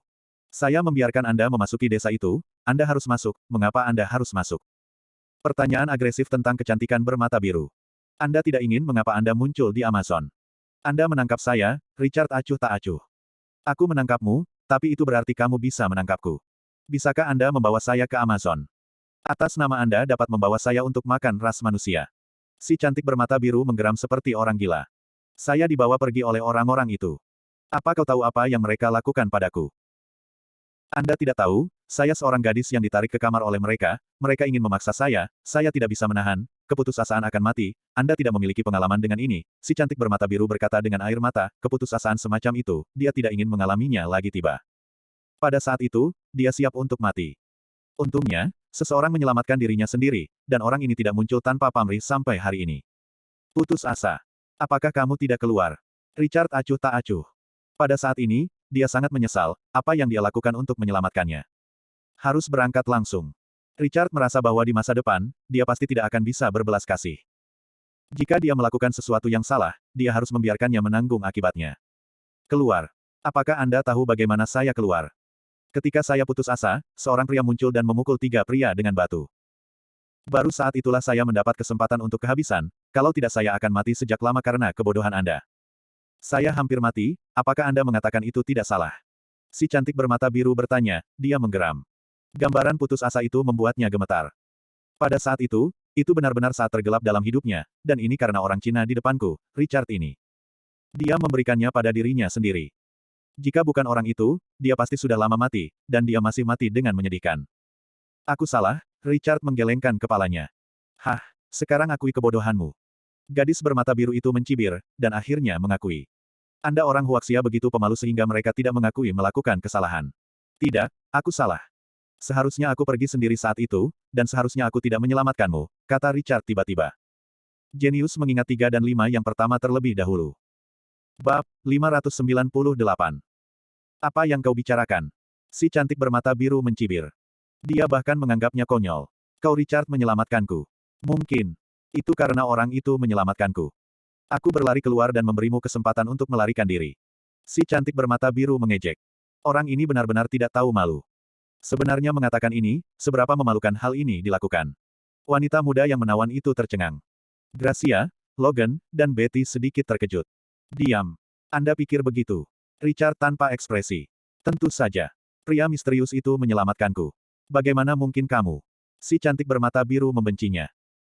Saya membiarkan Anda memasuki desa itu, Anda harus masuk, mengapa Anda harus masuk? Pertanyaan agresif tentang kecantikan bermata biru. Anda tidak ingin mengapa Anda muncul di Amazon. Anda menangkap saya, Richard acuh tak acuh. Aku menangkapmu, tapi itu berarti kamu bisa menangkapku. Bisakah Anda membawa saya ke Amazon? Atas nama Anda dapat membawa saya untuk makan ras manusia. Si cantik bermata biru menggeram seperti orang gila. Saya dibawa pergi oleh orang-orang itu. Apa kau tahu apa yang mereka lakukan padaku? Anda tidak tahu, saya seorang gadis yang ditarik ke kamar oleh mereka ingin memaksa saya tidak bisa menahan, keputusasaan akan mati, Anda tidak memiliki pengalaman dengan ini, si cantik bermata biru berkata dengan air mata, keputusasaan semacam itu, dia tidak ingin mengalaminya lagi tiba. Pada saat itu, dia siap untuk mati. Untungnya, seseorang menyelamatkan dirinya sendiri, dan orang ini tidak muncul tanpa pamrih sampai hari ini. Putus asa. Apakah kamu tidak keluar? Richard acuh tak acuh. Pada saat ini, dia sangat menyesal, apa yang dia lakukan untuk menyelamatkannya. Harus berangkat langsung. Richard merasa bahwa di masa depan, dia pasti tidak akan bisa berbelas kasih. Jika dia melakukan sesuatu yang salah, dia harus membiarkannya menanggung akibatnya. Keluar. Apakah Anda tahu bagaimana saya keluar? Ketika saya putus asa, seorang pria muncul dan memukul 3 pria dengan batu. Baru saat itulah saya mendapat kesempatan untuk kehabisan, kalau tidak saya akan mati sejak lama karena kebodohan Anda. Saya hampir mati, apakah Anda mengatakan itu tidak salah? Si cantik bermata biru bertanya, dia menggeram. Gambaran putus asa itu membuatnya gemetar. Pada saat itu benar-benar saat tergelap dalam hidupnya, dan ini karena orang Cina di depanku, Richard ini. Dia memberikannya pada dirinya sendiri. Jika bukan orang itu, dia pasti sudah lama mati, dan dia masih mati dengan menyedihkan. Aku salah, Richard menggelengkan kepalanya. Hah, sekarang akui kebodohanmu. Gadis bermata biru itu mencibir, dan akhirnya mengakui. Anda orang Huaxia begitu pemalu sehingga mereka tidak mengakui melakukan kesalahan. Tidak, aku salah. Seharusnya aku pergi sendiri saat itu, dan seharusnya aku tidak menyelamatkanmu, kata Richard tiba-tiba. Jenius mengingat 3 dan 5 yang pertama terlebih dahulu. Bab 598. Apa yang kau bicarakan? Si cantik bermata biru mencibir. Dia bahkan menganggapnya konyol. Kau Richard menyelamatkanku. Mungkin. Itu karena orang itu menyelamatkanku. Aku berlari keluar dan memberimu kesempatan untuk melarikan diri. Si cantik bermata biru mengejek. Orang ini benar-benar tidak tahu malu. Sebenarnya mengatakan ini, seberapa memalukan hal ini dilakukan. Wanita muda yang menawan itu tercengang. Gracia, Logan, dan Betty sedikit terkejut. Diam. Anda pikir begitu? Richard tanpa ekspresi. Tentu saja. Pria misterius itu menyelamatkanku. Bagaimana mungkin kamu? Si cantik bermata biru membencinya.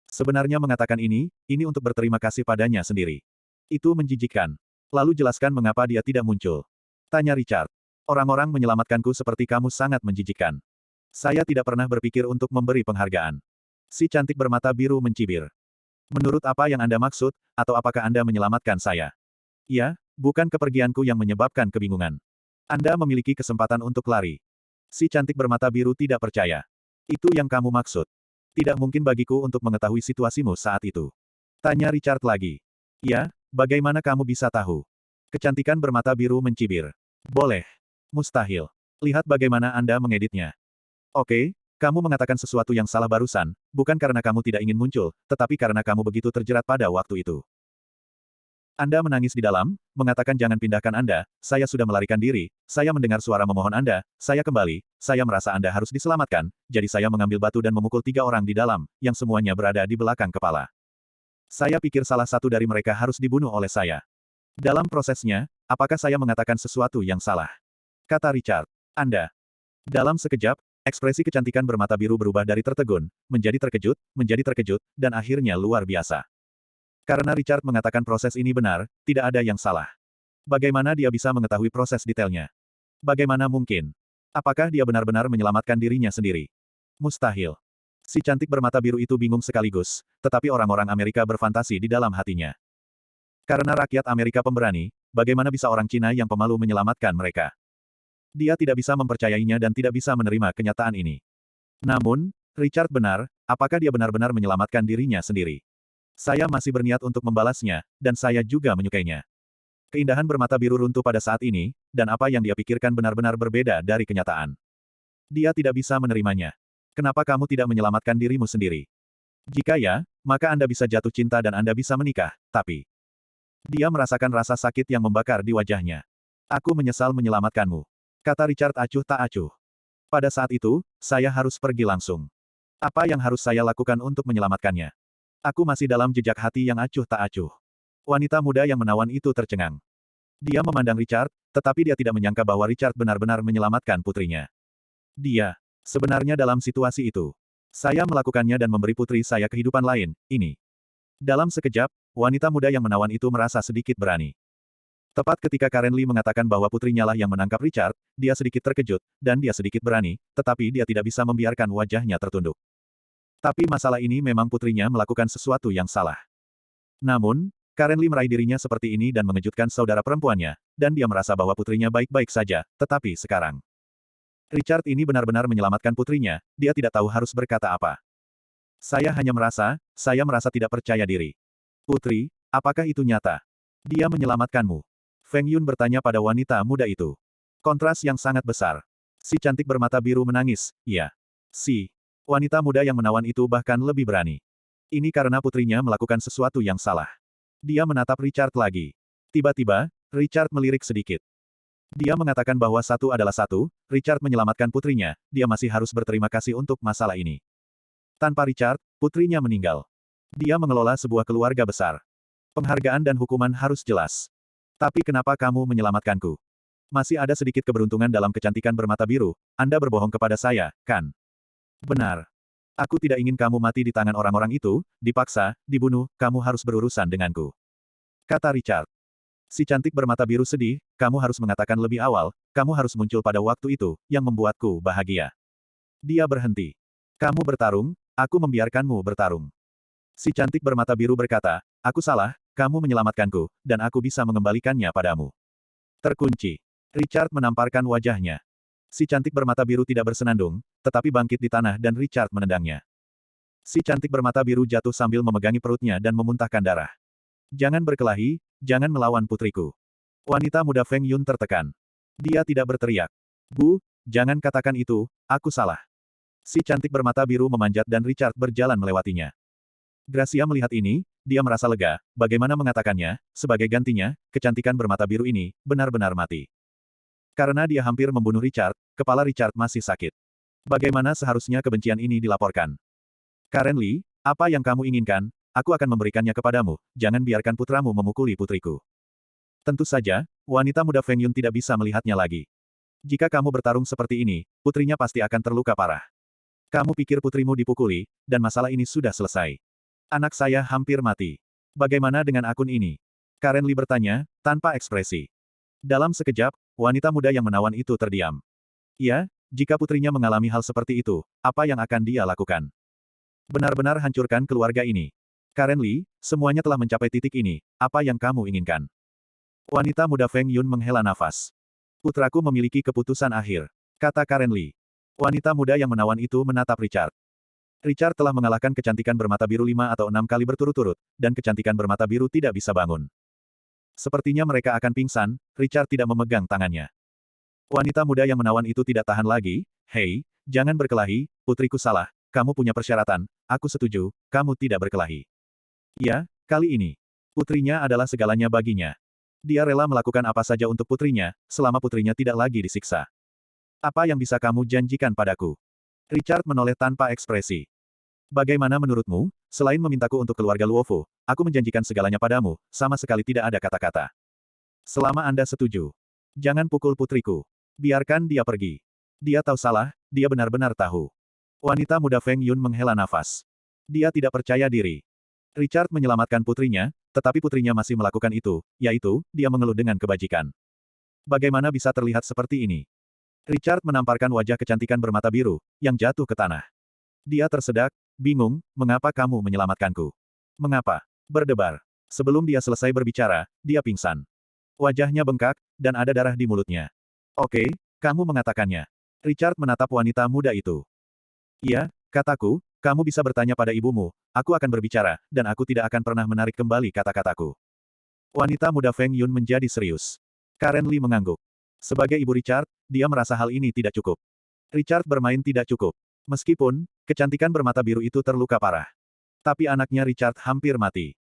Sebenarnya mengatakan ini untuk berterima kasih padanya sendiri. Itu menjijikkan. Lalu jelaskan mengapa dia tidak muncul. Tanya Richard. Orang-orang menyelamatkanku seperti kamu sangat menjijikkan. Saya tidak pernah berpikir untuk memberi penghargaan. Si cantik bermata biru mencibir. Menurut apa yang Anda maksud, atau apakah Anda menyelamatkan saya? Ya, bukan kepergianku yang menyebabkan kebingungan. Anda memiliki kesempatan untuk lari. Si cantik bermata biru tidak percaya. Itu yang kamu maksud. Tidak mungkin bagiku untuk mengetahui situasimu saat itu. Tanya Richard lagi. Ya, bagaimana kamu bisa tahu? Kecantikan bermata biru mencibir. Boleh. Mustahil. Lihat bagaimana Anda mengeditnya. Oke, Kamu mengatakan sesuatu yang salah barusan, bukan karena kamu tidak ingin muncul, tetapi karena kamu begitu terjerat pada waktu itu. Anda menangis di dalam, mengatakan jangan pindahkan Anda, saya sudah melarikan diri, saya mendengar suara memohon Anda, saya kembali, saya merasa Anda harus diselamatkan, jadi saya mengambil batu dan memukul 3 orang di dalam, yang semuanya berada di belakang kepala. Saya pikir salah satu dari mereka harus dibunuh oleh saya. Dalam prosesnya, apakah saya mengatakan sesuatu yang salah? Kata Richard. Anda. Dalam sekejap, ekspresi kecantikan bermata biru berubah dari tertegun, menjadi terkejut, dan akhirnya luar biasa. Karena Richard mengatakan proses ini benar, tidak ada yang salah. Bagaimana dia bisa mengetahui proses detailnya? Bagaimana mungkin? Apakah dia benar-benar menyelamatkan dirinya sendiri? Mustahil. Si cantik bermata biru itu bingung sekaligus, tetapi orang-orang Amerika berfantasi di dalam hatinya. Karena rakyat Amerika pemberani, bagaimana bisa orang Cina yang pemalu menyelamatkan mereka? Dia tidak bisa mempercayainya dan tidak bisa menerima kenyataan ini. Namun, Richard benar, apakah dia benar-benar menyelamatkan dirinya sendiri? Saya masih berniat untuk membalasnya, dan saya juga menyukainya. Keindahan bermata biru runtuh pada saat ini, dan apa yang dia pikirkan benar-benar berbeda dari kenyataan. Dia tidak bisa menerimanya. Kenapa kamu tidak menyelamatkan dirimu sendiri? Jika ya, maka Anda bisa jatuh cinta dan Anda bisa menikah, tapi... Dia merasakan rasa sakit yang membakar di wajahnya. Aku menyesal menyelamatkanmu. Kata Richard acuh tak acuh. Pada saat itu, saya harus pergi langsung. Apa yang harus saya lakukan untuk menyelamatkannya? Aku masih dalam jejak hati yang acuh tak acuh. Wanita muda yang menawan itu tercengang. Dia memandang Richard, tetapi dia tidak menyangka bahwa Richard benar-benar menyelamatkan putrinya. Dia, sebenarnya dalam situasi itu. Saya melakukannya dan memberi putri saya kehidupan lain, ini. Dalam sekejap, wanita muda yang menawan itu merasa sedikit berani. Tepat ketika Karen Lee mengatakan bahwa putrinya lah yang menangkap Richard, dia sedikit terkejut, dan dia sedikit berani, tetapi dia tidak bisa membiarkan wajahnya tertunduk. Tapi masalah ini memang putrinya melakukan sesuatu yang salah. Namun, Karen Lee meraih dirinya seperti ini dan mengejutkan saudara perempuannya, dan dia merasa bahwa putrinya baik-baik saja, tetapi sekarang. Richard ini benar-benar menyelamatkan putrinya, dia tidak tahu harus berkata apa. Saya merasa tidak percaya diri. Putri, apakah itu nyata? Dia menyelamatkanmu. Feng Yun bertanya pada wanita muda itu. Kontras yang sangat besar. Si cantik bermata biru menangis, iya. Wanita muda yang menawan itu bahkan lebih berani. Ini karena putrinya melakukan sesuatu yang salah. Dia menatap Richard lagi. Tiba-tiba, Richard melirik sedikit. Dia mengatakan bahwa satu adalah satu, Richard menyelamatkan putrinya, dia masih harus berterima kasih untuk masalah ini. Tanpa Richard, putrinya meninggal. Dia mengelola sebuah keluarga besar. Penghargaan dan hukuman harus jelas. Tapi kenapa kamu menyelamatkanku? Masih ada sedikit keberuntungan dalam kecantikan bermata biru, Anda berbohong kepada saya, kan? Benar. Aku tidak ingin kamu mati di tangan orang-orang itu, dipaksa, dibunuh, kamu harus berurusan denganku. Kata Richard. Si cantik bermata biru sedih, kamu harus mengatakan lebih awal, kamu harus muncul pada waktu itu, yang membuatku bahagia. Dia berhenti. Kamu bertarung, aku membiarkanmu bertarung. Si cantik bermata biru berkata, aku salah, kamu menyelamatkanku, dan aku bisa mengembalikannya padamu. Terkunci. Richard menamparkan wajahnya. Si cantik bermata biru tidak bersenandung, tetapi bangkit di tanah dan Richard menendangnya. Si cantik bermata biru jatuh sambil memegangi perutnya dan memuntahkan darah. Jangan berkelahi, jangan melawan putriku. Wanita muda Feng Yun tertekan. Dia tidak berteriak. Bu, jangan katakan itu, aku salah. Si cantik bermata biru memanjat dan Richard berjalan melewatinya. Gracia melihat ini, dia merasa lega, bagaimana mengatakannya, sebagai gantinya, kecantikan bermata biru ini, benar-benar mati. Karena dia hampir membunuh Richard, kepala Richard masih sakit. Bagaimana seharusnya kebencian ini dilaporkan? Karen Lee, apa yang kamu inginkan, aku akan memberikannya kepadamu, jangan biarkan putramu memukuli putriku. Tentu saja, wanita muda Feng Yun tidak bisa melihatnya lagi. Jika kamu bertarung seperti ini, putrinya pasti akan terluka parah. Kamu pikir putrimu dipukuli, dan masalah ini sudah selesai. Anak saya hampir mati. Bagaimana dengan akun ini? Karen Lee bertanya, tanpa ekspresi. Dalam sekejap, wanita muda yang menawan itu terdiam. Ya, jika putrinya mengalami hal seperti itu, apa yang akan dia lakukan? Benar-benar hancurkan keluarga ini. Karen Lee, semuanya telah mencapai titik ini, apa yang kamu inginkan? Wanita muda Feng Yun menghela nafas. Putraku memiliki keputusan akhir, kata Karen Lee. Wanita muda yang menawan itu menatap Richard. Richard telah mengalahkan kecantikan bermata biru 5 atau 6 kali berturut-turut, dan kecantikan bermata biru tidak bisa bangun. Sepertinya mereka akan pingsan, Richard tidak memegang tangannya. Wanita muda yang menawan itu tidak tahan lagi, hei, Jangan berkelahi, putriku salah, kamu punya persyaratan, aku setuju, kamu tidak berkelahi. Ya, kali ini. Putrinya adalah segalanya baginya. Dia rela melakukan apa saja untuk putrinya, selama putrinya tidak lagi disiksa. Apa yang bisa kamu janjikan padaku? Richard menoleh tanpa ekspresi. Bagaimana menurutmu, selain memintaku untuk keluarga Luofu, aku menjanjikan segalanya padamu, sama sekali tidak ada kata-kata. Selama Anda setuju. Jangan pukul putriku. Biarkan dia pergi. Dia tahu salah, dia benar-benar tahu. Wanita muda Feng Yun menghela nafas. Dia tidak percaya diri. Richard menyelamatkan putrinya, tetapi putrinya masih melakukan itu, yaitu, dia mengeluh dengan kebajikan. Bagaimana bisa terlihat seperti ini? Richard menamparkan wajah kecantikan bermata biru, yang jatuh ke tanah. Dia tersedak, bingung, mengapa kamu menyelamatkanku? Mengapa? Berdebar. Sebelum dia selesai berbicara, dia pingsan. Wajahnya bengkak, dan ada darah di mulutnya. Oke, kamu mengatakannya. Richard menatap wanita muda itu. Iya, kataku, kamu bisa bertanya pada ibumu, aku akan berbicara, dan aku tidak akan pernah menarik kembali kata-kataku. Wanita muda Feng Yun menjadi serius. Karen Lee mengangguk. Sebagai ibu Richard, dia merasa hal ini tidak cukup. Richard bermain tidak cukup. Meskipun, kecantikan bermata biru itu terluka parah. Tapi anaknya Richard hampir mati.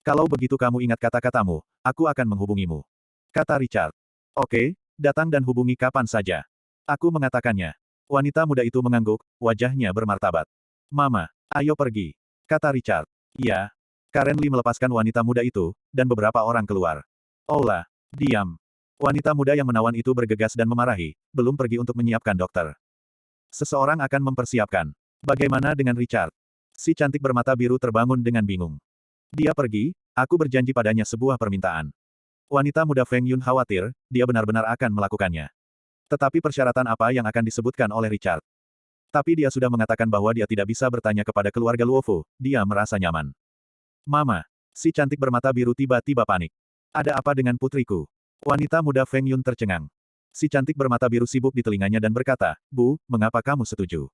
Kalau begitu kamu ingat kata-katamu, aku akan menghubungimu. Kata Richard. Oke, datang dan hubungi kapan saja. Aku mengatakannya. Wanita muda itu mengangguk, wajahnya bermartabat. Mama, ayo pergi. Kata Richard. Iya. Karen Lee melepaskan wanita muda itu, dan beberapa orang keluar. Ola, diam. Wanita muda yang menawan itu bergegas dan memarahi, belum pergi untuk menyiapkan dokter. Seseorang akan mempersiapkan. Bagaimana dengan Richard? Si cantik bermata biru terbangun dengan bingung. Dia pergi, aku berjanji padanya sebuah permintaan. Wanita muda Feng Yun khawatir, dia benar-benar akan melakukannya. Tetapi persyaratan apa yang akan disebutkan oleh Richard? Tapi dia sudah mengatakan bahwa dia tidak bisa bertanya kepada keluarga Luofu, dia merasa nyaman. Mama, si cantik bermata biru tiba-tiba panik. Ada apa dengan putriku? Wanita muda Feng Yun tercengang. Si cantik bermata biru sibuk di telinganya dan berkata, Bu, mengapa kamu setuju?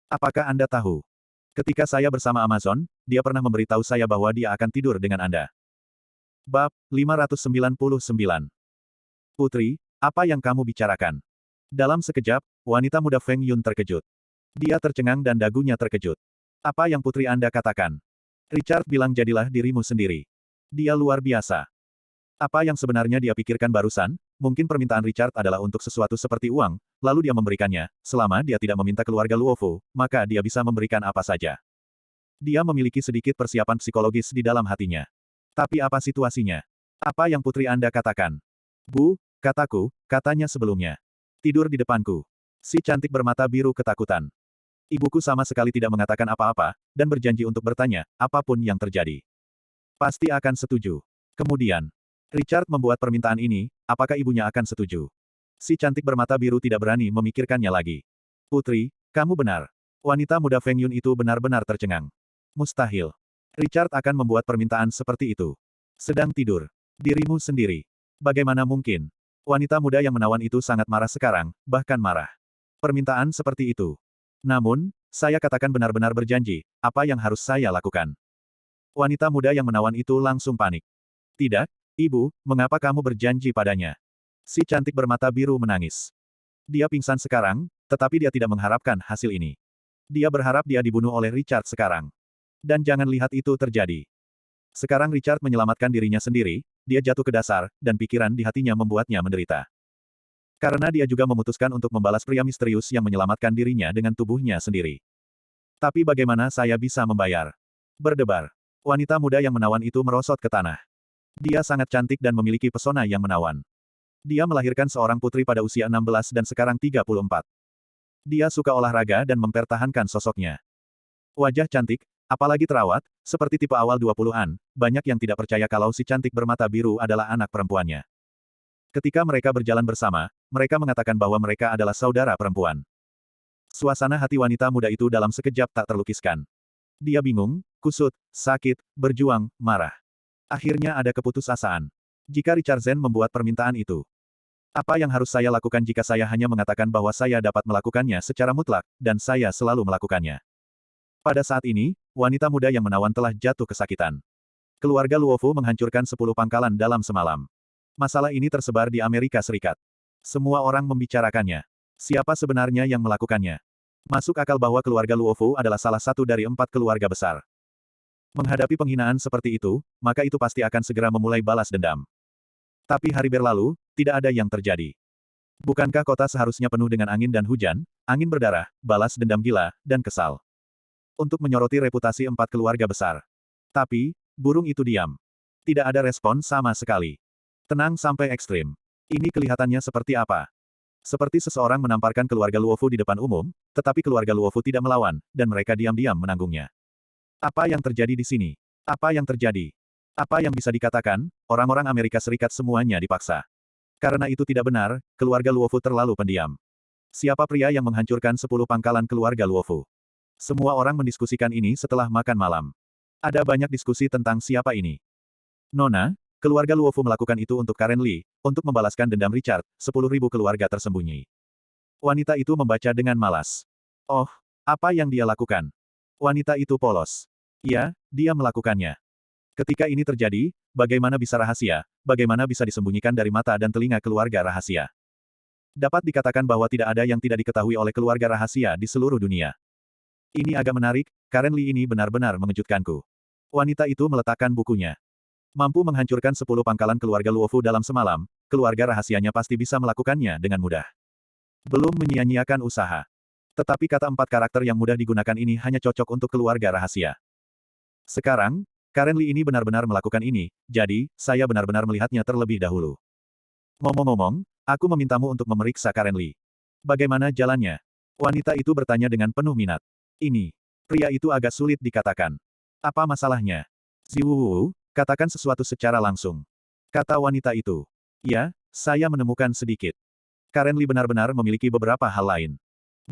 Apakah Anda tahu? Ketika saya bersama Amazon, dia pernah memberitahu saya bahwa dia akan tidur dengan Anda. Bab 599. Putri, apa yang kamu bicarakan? Dalam sekejap, wanita muda Feng Yun terkejut. Dia tercengang dan dagunya terkejut. Apa yang putri Anda katakan? Richard bilang jadilah dirimu sendiri. Dia luar biasa. Apa yang sebenarnya dia pikirkan barusan, mungkin permintaan Richard adalah untuk sesuatu seperti uang, lalu dia memberikannya, selama dia tidak meminta keluarga Luofu, maka dia bisa memberikan apa saja. Dia memiliki sedikit persiapan psikologis di dalam hatinya. Tapi apa situasinya? Apa yang putri Anda katakan? Bu, kataku, katanya sebelumnya. Tidur di depanku. Si cantik bermata biru ketakutan. Ibuku sama sekali tidak mengatakan apa-apa, dan berjanji untuk bertanya, apapun yang terjadi. Pasti akan setuju. Kemudian, Richard membuat permintaan ini, apakah ibunya akan setuju? Si cantik bermata biru tidak berani memikirkannya lagi. Putri, kamu benar. Wanita muda Feng Yun itu benar-benar tercengang. Mustahil. Richard akan membuat permintaan seperti itu. Sedang tidur. Dirimu sendiri. Bagaimana mungkin? Wanita muda yang menawan itu sangat marah sekarang, bahkan marah. Permintaan seperti itu. Namun, saya katakan benar-benar berjanji, apa yang harus saya lakukan? Wanita muda yang menawan itu langsung panik. Tidak, Ibu, mengapa kamu berjanji padanya? Si cantik bermata biru menangis. Dia pingsan sekarang, tetapi dia tidak mengharapkan hasil ini. Dia berharap dia dibunuh oleh Richard sekarang. Dan jangan lihat itu terjadi. Sekarang Richard menyelamatkan dirinya sendiri, dia jatuh ke dasar, dan pikiran di hatinya membuatnya menderita. Karena dia juga memutuskan untuk membalas pria misterius yang menyelamatkan dirinya dengan tubuhnya sendiri. Tapi bagaimana saya bisa membayar? Berdebar. Wanita muda yang menawan itu merosot ke tanah. Dia sangat cantik dan memiliki pesona yang menawan. Dia melahirkan seorang putri pada usia 16 dan sekarang 34. Dia suka olahraga dan mempertahankan sosoknya. Wajah cantik, apalagi terawat, seperti tipe awal 20-an, banyak yang tidak percaya kalau si cantik bermata biru adalah anak perempuannya. Ketika mereka berjalan bersama, mereka mengatakan bahwa mereka adalah saudara perempuan. Suasana hati wanita muda itu dalam sekejap tak terlukiskan. Dia bingung, kusut, sakit, berjuang, marah. Akhirnya ada keputusasaan. Jika Richard Zen membuat permintaan itu. Apa yang harus saya lakukan jika saya hanya mengatakan bahwa saya dapat melakukannya secara mutlak, dan saya selalu melakukannya? Pada saat ini, wanita muda yang menawan telah jatuh kesakitan. Keluarga Luofu menghancurkan 10 pangkalan dalam semalam. Masalah ini tersebar di Amerika Serikat. Semua orang membicarakannya. Siapa sebenarnya yang melakukannya? Masuk akal bahwa keluarga Luofu adalah salah satu dari 4 keluarga besar. Menghadapi penghinaan seperti itu, maka itu pasti akan segera memulai balas dendam. Tapi hari berlalu, tidak ada yang terjadi. Bukankah kota seharusnya penuh dengan angin dan hujan, angin berdarah, balas dendam gila, dan kesal? Untuk menyoroti reputasi 4 keluarga besar. Tapi, burung itu diam. Tidak ada respon sama sekali. Tenang sampai ekstrim. Ini kelihatannya seperti apa? Seperti seseorang menamparkan keluarga Luofu di depan umum, tetapi keluarga Luofu tidak melawan, dan mereka diam-diam menanggungnya. Apa yang terjadi di sini? Apa yang terjadi? Apa yang bisa dikatakan, orang-orang Amerika Serikat semuanya dipaksa. Karena itu tidak benar, keluarga Luofu terlalu pendiam. Siapa pria yang menghancurkan 10 pangkalan keluarga Luofu? Semua orang mendiskusikan ini setelah makan malam. Ada banyak diskusi tentang siapa ini. Nona, keluarga Luofu melakukan itu untuk Karen Lee, untuk membalaskan dendam Richard, 10.000 keluarga tersembunyi. Wanita itu membaca dengan malas. Oh, apa yang dia lakukan? Wanita itu polos. Ya, dia melakukannya. Ketika ini terjadi, bagaimana bisa rahasia, bagaimana bisa disembunyikan dari mata dan telinga keluarga rahasia? Dapat dikatakan bahwa tidak ada yang tidak diketahui oleh keluarga rahasia di seluruh dunia. Ini agak menarik, Karen Lee ini benar-benar mengejutkanku. Wanita itu meletakkan bukunya. Mampu menghancurkan 10 pangkalan keluarga Luofu dalam semalam, keluarga rahasianya pasti bisa melakukannya dengan mudah. Belum menyia-nyiakan usaha. Tetapi kata 4 karakter yang mudah digunakan ini hanya cocok untuk keluarga rahasia. Sekarang, Karen Lee ini benar-benar melakukan ini, jadi, saya benar-benar melihatnya terlebih dahulu. Ngomong-ngomong, aku memintamu untuk memeriksa Karen Lee. Bagaimana jalannya? Wanita itu bertanya dengan penuh minat. Ini. Pria itu agak sulit dikatakan. Apa masalahnya? Ziwu, katakan sesuatu secara langsung. Kata wanita itu. Ya, saya menemukan sedikit. Karen Lee benar-benar memiliki beberapa hal lain.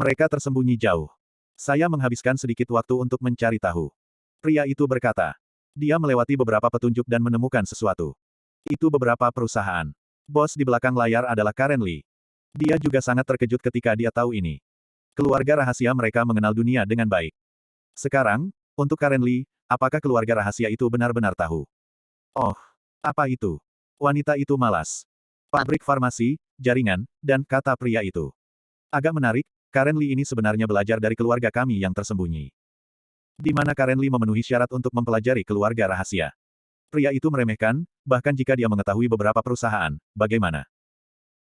Mereka tersembunyi jauh. Saya menghabiskan sedikit waktu untuk mencari tahu. Pria itu berkata. Dia melewati beberapa petunjuk dan menemukan sesuatu. Itu beberapa perusahaan. Bos di belakang layar adalah Karen Lee. Dia juga sangat terkejut ketika dia tahu ini. Keluarga rahasia mereka mengenal dunia dengan baik. Sekarang, untuk Karen Lee, apakah keluarga rahasia itu benar-benar tahu? Oh, apa itu? Wanita itu malas. Pabrik farmasi, jaringan, dan kata pria itu. Agak menarik, Karen Lee ini sebenarnya belajar dari keluarga kami yang tersembunyi. Di mana Karen Lee memenuhi syarat untuk mempelajari keluarga rahasia. Pria itu meremehkan, bahkan jika dia mengetahui beberapa perusahaan, bagaimana?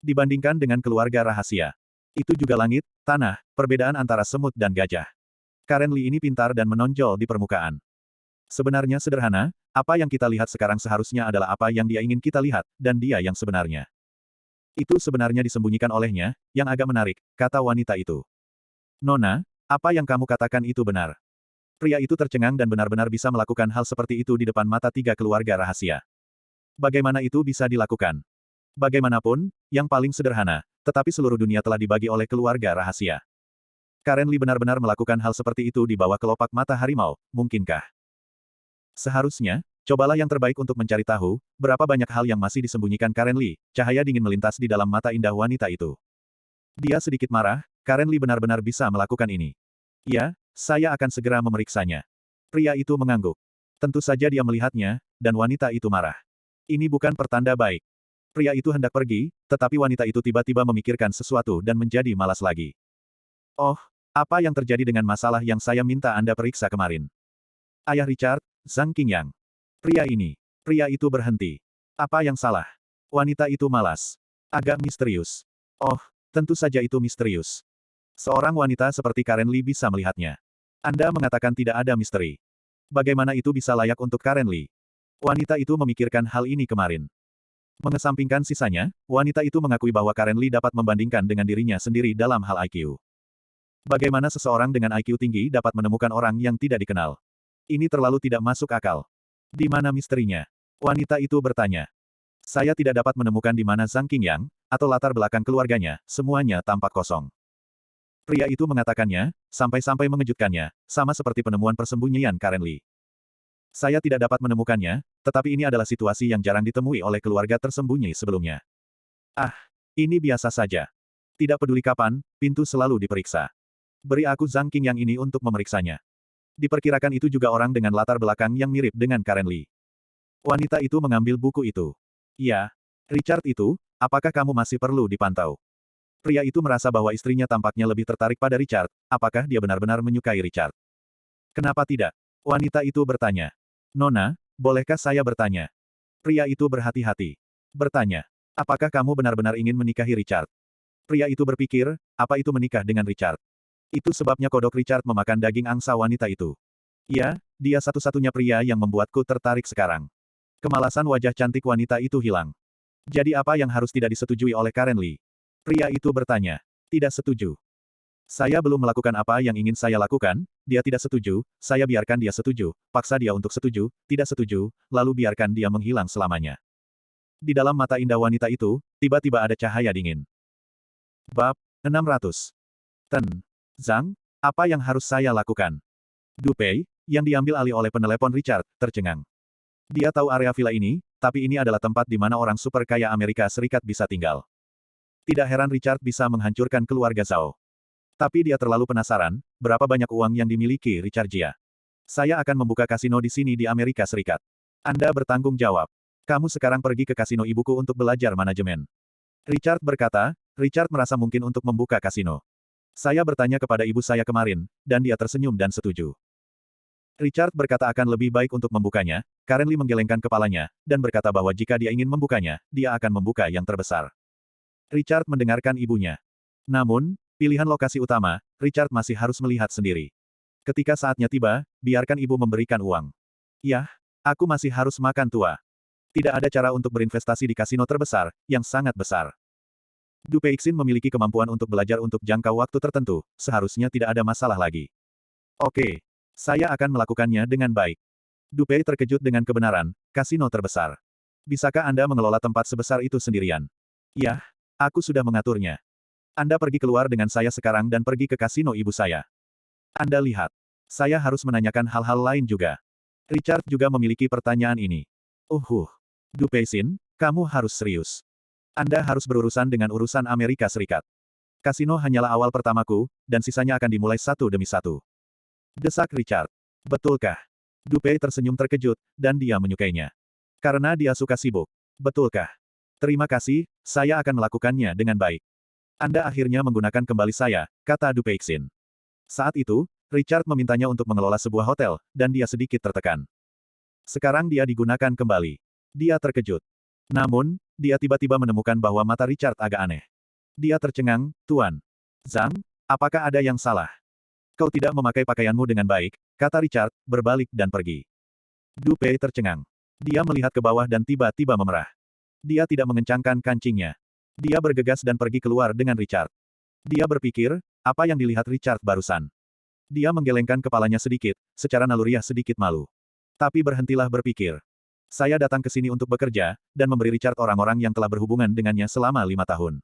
Dibandingkan dengan keluarga rahasia. Itu juga langit, tanah, perbedaan antara semut dan gajah. Karen Lee ini pintar dan menonjol di permukaan. Sebenarnya sederhana, apa yang kita lihat sekarang seharusnya adalah apa yang dia ingin kita lihat, dan dia yang sebenarnya. Itu sebenarnya disembunyikan olehnya, yang agak menarik, kata wanita itu. Nona, apa yang kamu katakan itu benar. Pria itu tercengang dan benar-benar bisa melakukan hal seperti itu di depan mata 3 keluarga rahasia. Bagaimana itu bisa dilakukan? Bagaimanapun, yang paling sederhana, tetapi seluruh dunia telah dibagi oleh keluarga rahasia. Karen Lee benar-benar melakukan hal seperti itu di bawah kelopak mata harimau, mungkinkah? Seharusnya, cobalah yang terbaik untuk mencari tahu, berapa banyak hal yang masih disembunyikan Karen Lee, cahaya dingin melintas di dalam mata indah wanita itu. Dia sedikit marah, Karen Lee benar-benar bisa melakukan ini. Ya, saya akan segera memeriksanya. Pria itu mengangguk. Tentu saja dia melihatnya, dan wanita itu marah. Ini bukan pertanda baik. Pria itu hendak pergi, tetapi wanita itu tiba-tiba memikirkan sesuatu dan menjadi malas lagi. Oh, apa yang terjadi dengan masalah yang saya minta Anda periksa kemarin? Ayah Richard, Zhang Qingyang. Pria itu berhenti. Apa yang salah? Wanita itu malas. Agak misterius. Oh, tentu saja itu misterius. Seorang wanita seperti Karen Lee bisa melihatnya. Anda mengatakan tidak ada misteri. Bagaimana itu bisa layak untuk Karen Lee? Wanita itu memikirkan hal ini kemarin. Mengesampingkan sisanya, wanita itu mengakui bahwa Karen Lee dapat membandingkan dengan dirinya sendiri dalam hal IQ. Bagaimana seseorang dengan IQ tinggi dapat menemukan orang yang tidak dikenal? Ini terlalu tidak masuk akal. Di mana misterinya? Wanita itu bertanya. Saya tidak dapat menemukan di mana Zhang Qingyang, atau latar belakang keluarganya, semuanya tampak kosong. Pria itu mengatakannya, sampai-sampai mengejutkannya, sama seperti penemuan persembunyian Karen Lee. Saya tidak dapat menemukannya, tetapi ini adalah situasi yang jarang ditemui oleh keluarga tersembunyi sebelumnya. Ah, ini biasa saja. Tidak peduli kapan, pintu selalu diperiksa. Beri aku Zhang Qingyang ini untuk memeriksanya. Diperkirakan itu juga orang dengan latar belakang yang mirip dengan Karen Lee. Wanita itu mengambil buku itu. Ya, Richard itu, apakah kamu masih perlu dipantau? Pria itu merasa bahwa istrinya tampaknya lebih tertarik pada Richard. Apakah dia benar-benar menyukai Richard? Kenapa tidak? Wanita itu bertanya. Nona, bolehkah saya bertanya? Pria itu berhati-hati. Bertanya. Apakah kamu benar-benar ingin menikahi Richard? Pria itu berpikir, apa itu menikah dengan Richard? Itu sebabnya kodok Richard memakan daging angsa wanita itu. Ya, dia satu-satunya pria yang membuatku tertarik sekarang. Kemalasan wajah cantik wanita itu hilang. Jadi apa yang harus tidak disetujui oleh Karen Lee? Pria itu bertanya. Tidak setuju. Saya belum melakukan apa yang ingin saya lakukan, dia tidak setuju, saya biarkan dia setuju, paksa dia untuk setuju, tidak setuju, lalu biarkan dia menghilang selamanya. Di dalam mata indah wanita itu, tiba-tiba ada cahaya dingin. Bab 600. Ten. Zhang, apa yang harus saya lakukan? Du Pei, yang diambil alih oleh penelepon Richard, tercengang. Dia tahu area villa ini, tapi ini adalah tempat di mana orang super kaya Amerika Serikat bisa tinggal. Tidak heran Richard bisa menghancurkan keluarga Zhao. Tapi dia terlalu penasaran, berapa banyak uang yang dimiliki Richard Jia. Saya akan membuka kasino di sini di Amerika Serikat. Anda bertanggung jawab. Kamu sekarang pergi ke kasino ibuku untuk belajar manajemen. Richard berkata, Richard merasa mungkin untuk membuka kasino. Saya bertanya kepada ibu saya kemarin, dan dia tersenyum dan setuju. Richard berkata akan lebih baik untuk membukanya, Karen Lee menggelengkan kepalanya, dan berkata bahwa jika dia ingin membukanya, dia akan membuka yang terbesar. Richard mendengarkan ibunya. Namun, pilihan lokasi utama, Richard masih harus melihat sendiri. Ketika saatnya tiba, biarkan ibu memberikan uang. Yah, aku masih harus makan tua. Tidak ada cara untuk berinvestasi di kasino terbesar, yang sangat besar. Du Peixin memiliki kemampuan untuk belajar untuk jangka waktu tertentu, seharusnya tidak ada masalah lagi. Oke, saya akan melakukannya dengan baik. Du Pei terkejut dengan kebenaran, kasino terbesar. Bisakah Anda mengelola tempat sebesar itu sendirian? Yah, aku sudah mengaturnya. Anda pergi keluar dengan saya sekarang dan pergi ke kasino ibu saya. Anda lihat. Saya harus menanyakan hal-hal lain juga. Richard juga memiliki pertanyaan ini. Du Peixin, kamu harus serius. Anda harus berurusan dengan urusan Amerika Serikat. Kasino hanyalah awal pertamaku, dan sisanya akan dimulai satu demi satu. Desak Richard. Betulkah? Du Pei tersenyum terkejut, dan dia menyukainya. Karena dia suka sibuk. Betulkah? Terima kasih, saya akan melakukannya dengan baik. Anda akhirnya menggunakan kembali saya, kata Du Peixin. Saat itu, Richard memintanya untuk mengelola sebuah hotel, dan dia sedikit tertekan. Sekarang dia digunakan kembali. Dia terkejut. Namun, dia tiba-tiba menemukan bahwa mata Richard agak aneh. Dia tercengang, Tuan. Zhang, apakah ada yang salah? Kau tidak memakai pakaianmu dengan baik, kata Richard, berbalik dan pergi. Du Pei tercengang. Dia melihat ke bawah dan tiba-tiba memerah. Dia tidak mengencangkan kancingnya. Dia bergegas dan pergi keluar dengan Richard. Dia berpikir, apa yang dilihat Richard barusan? Dia menggelengkan kepalanya sedikit, secara naluriah sedikit malu. Tapi berhentilah berpikir. Saya datang ke sini untuk bekerja, dan memberi Richard orang-orang yang telah berhubungan dengannya selama 5 tahun.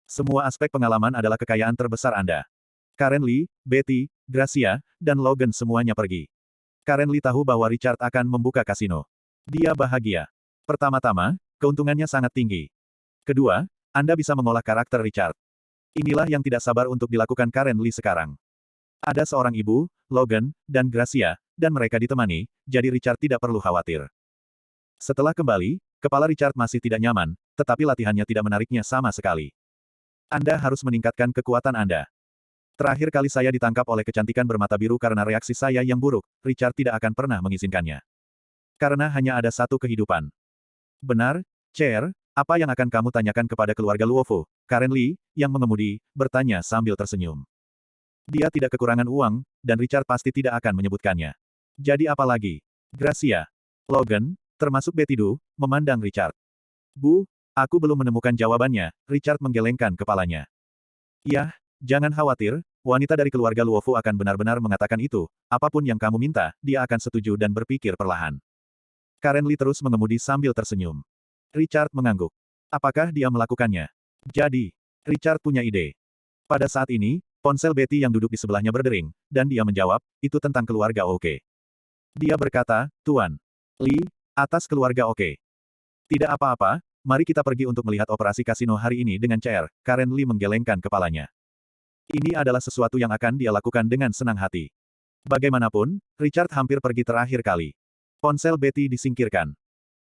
Semua aspek pengalaman adalah kekayaan terbesar Anda. Karen Lee, Betty, Gracia, dan Logan semuanya pergi. Karen Lee tahu bahwa Richard akan membuka kasino. Dia bahagia. Pertama-tama, keuntungannya sangat tinggi. Kedua, Anda bisa mengolah karakter Richard. Inilah yang tidak sabar untuk dilakukan Karen Lee sekarang. Ada seorang ibu, Logan, dan Gracia, dan mereka ditemani, jadi Richard tidak perlu khawatir. Setelah kembali, kepala Richard masih tidak nyaman, tetapi latihannya tidak menariknya sama sekali. Anda harus meningkatkan kekuatan Anda. Terakhir kali saya ditangkap oleh kecantikan bermata biru karena reaksi saya yang buruk, Richard tidak akan pernah mengizinkannya. Karena hanya ada satu kehidupan. Benar, Chair, apa yang akan kamu tanyakan kepada keluarga Luofu? Karen Lee, yang mengemudi, bertanya sambil tersenyum. Dia tidak kekurangan uang, dan Richard pasti tidak akan menyebutkannya. Jadi apa lagi? Gracia, Logan, termasuk Betty Du, memandang Richard. Bu, aku belum menemukan jawabannya, Richard menggelengkan kepalanya. Yah, jangan khawatir, wanita dari keluarga Luofu akan benar-benar mengatakan itu, apapun yang kamu minta, dia akan setuju dan berpikir perlahan. Karen Lee terus mengemudi sambil tersenyum. Richard mengangguk. Apakah dia melakukannya? Jadi, Richard punya ide. Pada saat ini, ponsel Betty yang duduk di sebelahnya berdering, dan dia menjawab, itu tentang keluarga Oke. Dia berkata, Tuan Lee, atas keluarga Oke. Tidak apa-apa, mari kita pergi untuk melihat operasi kasino hari ini dengan CR. Karen Lee menggelengkan kepalanya. Ini adalah sesuatu yang akan dia lakukan dengan senang hati. Bagaimanapun, Richard hampir pergi terakhir kali. Ponsel Betty disingkirkan.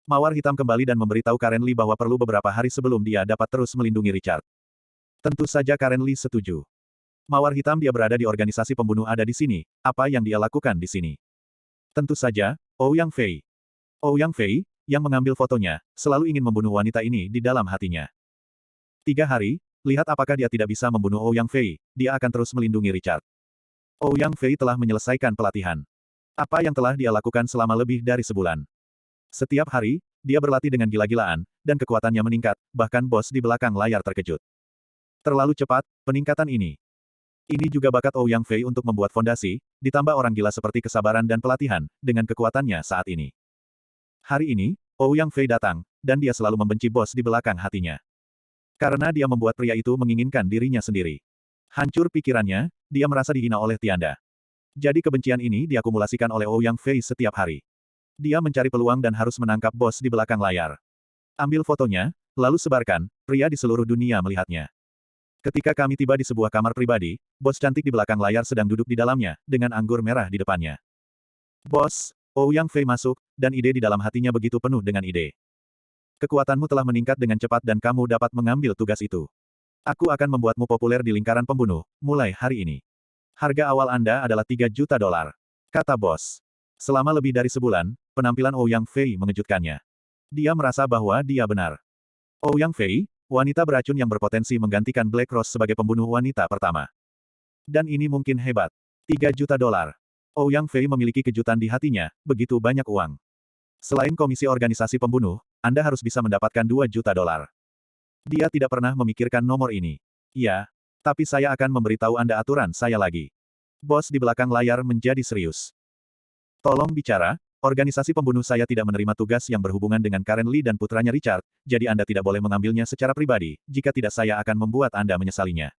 Mawar hitam kembali dan memberitahu Karen Lee bahwa perlu beberapa hari sebelum dia dapat terus melindungi Richard. Tentu saja Karen Lee setuju. Mawar hitam dia berada di organisasi pembunuh ada di sini, apa yang dia lakukan di sini? Tentu saja, Ouyang Fei. Ouyang Fei, yang mengambil fotonya, selalu ingin membunuh wanita ini di dalam hatinya. 3 hari, lihat apakah dia tidak bisa membunuh Ouyang Fei, dia akan terus melindungi Richard. Ouyang Fei telah menyelesaikan pelatihan. Apa yang telah dia lakukan selama lebih dari sebulan? Setiap hari, dia berlatih dengan gila-gilaan, dan kekuatannya meningkat, bahkan bos di belakang layar terkejut. Terlalu cepat, peningkatan ini. Ini juga bakat Ouyang Fei untuk membuat fondasi, ditambah orang gila seperti kesabaran dan pelatihan, dengan kekuatannya saat ini. Hari ini, Ouyang Fei datang, dan dia selalu membenci bos di belakang hatinya. Karena dia membuat pria itu menginginkan dirinya sendiri. Hancur pikirannya, dia merasa dihina oleh Tianda. Jadi kebencian ini diakumulasikan oleh Ouyang Fei setiap hari. Dia mencari peluang dan harus menangkap bos di belakang layar. Ambil fotonya, lalu sebarkan, pria di seluruh dunia melihatnya. Ketika kami tiba di sebuah kamar pribadi, bos cantik di belakang layar sedang duduk di dalamnya, dengan anggur merah di depannya. Bos, Ouyang Fei masuk, dan ide di dalam hatinya begitu penuh dengan ide. Kekuatanmu telah meningkat dengan cepat dan kamu dapat mengambil tugas itu. Aku akan membuatmu populer di lingkaran pembunuh, mulai hari ini. Harga awal Anda adalah 3 juta dolar. Kata bos. Selama lebih dari sebulan, penampilan Ouyang Fei mengejutkannya. Dia merasa bahwa dia benar. Ouyang Fei, wanita beracun yang berpotensi menggantikan Black Rose sebagai pembunuh wanita pertama. Dan ini mungkin hebat. 3 juta dolar. Ouyang Fei memiliki kejutan di hatinya, begitu banyak uang. Selain komisi organisasi pembunuh, Anda harus bisa mendapatkan 2 juta dolar. Dia tidak pernah memikirkan nomor ini. Ya, tapi saya akan memberitahu Anda aturan saya lagi. Bos di belakang layar menjadi serius. Tolong bicara, organisasi pembunuh saya tidak menerima tugas yang berhubungan dengan Karen Lee dan putranya Richard, jadi Anda tidak boleh mengambilnya secara pribadi, jika tidak saya akan membuat Anda menyesalinya.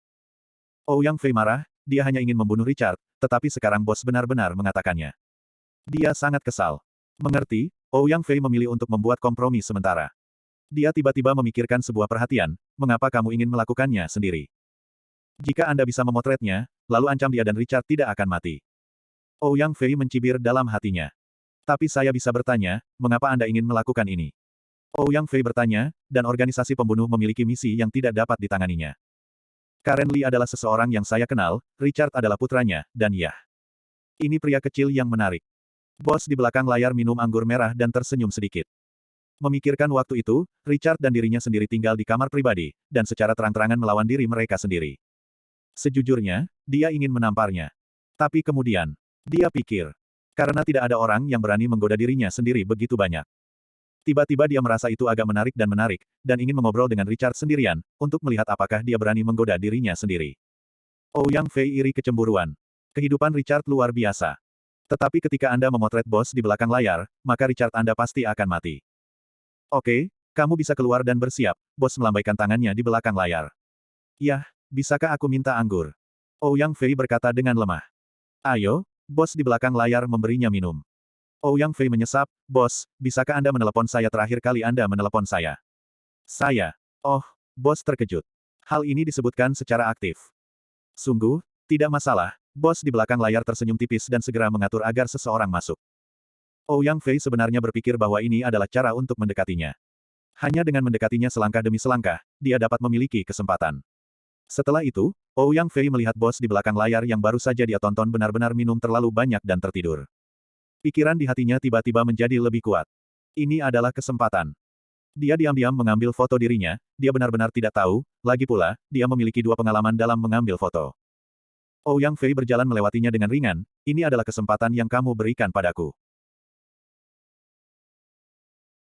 Ouyang Fei marah, dia hanya ingin membunuh Richard, tetapi sekarang bos benar-benar mengatakannya. Dia sangat kesal. Mengerti, Ouyang Fei memilih untuk membuat kompromi sementara. Dia tiba-tiba memikirkan sebuah perhatian, mengapa kamu ingin melakukannya sendiri? Jika Anda bisa memotretnya, lalu ancam dia dan Richard tidak akan mati. Ouyang Fei mencibir dalam hatinya. Tapi saya bisa bertanya, mengapa Anda ingin melakukan ini? Ouyang Fei bertanya, dan organisasi pembunuh memiliki misi yang tidak dapat ditanganinya. Karen Lee adalah seseorang yang saya kenal, Richard adalah putranya, dan ya. Ini pria kecil yang menarik. Bos di belakang layar minum anggur merah dan tersenyum sedikit. Memikirkan waktu itu, Richard dan dirinya sendiri tinggal di kamar pribadi, dan secara terang-terangan melawan diri mereka sendiri. Sejujurnya, dia ingin menamparnya. Tapi kemudian, dia pikir, karena tidak ada orang yang berani menggoda dirinya sendiri begitu banyak. Tiba-tiba dia merasa itu agak menarik, dan ingin mengobrol dengan Richard sendirian, untuk melihat apakah dia berani menggoda dirinya sendiri. Ouyang Fei iri kecemburuan. Kehidupan Richard luar biasa. Tetapi ketika Anda memotret bos di belakang layar, maka Richard Anda pasti akan mati. Oke, kamu bisa keluar dan bersiap, bos melambaikan tangannya di belakang layar. Yah, bisakah aku minta anggur? Ouyang Fei berkata dengan lemah. Ayo, bos di belakang layar memberinya minum. Ouyang Fei menyesap, bos, bisakah Anda menelepon saya terakhir kali Anda menelepon saya? Saya. Oh, bos terkejut. Hal ini disebutkan secara aktif. Sungguh, tidak masalah, bos di belakang layar tersenyum tipis dan segera mengatur agar seseorang masuk. Ouyang Fei sebenarnya berpikir bahwa ini adalah cara untuk mendekatinya. Hanya dengan mendekatinya selangkah demi selangkah, dia dapat memiliki kesempatan. Setelah itu, Ouyang Fei melihat bos di belakang layar yang baru saja dia tonton benar-benar minum terlalu banyak dan tertidur. Pikiran di hatinya tiba-tiba menjadi lebih kuat. Ini adalah kesempatan. Dia diam-diam mengambil foto dirinya, dia benar-benar tidak tahu, lagi pula, dia memiliki 2 pengalaman dalam mengambil foto. Ouyang Fei berjalan melewatinya dengan ringan, ini adalah kesempatan yang kamu berikan padaku.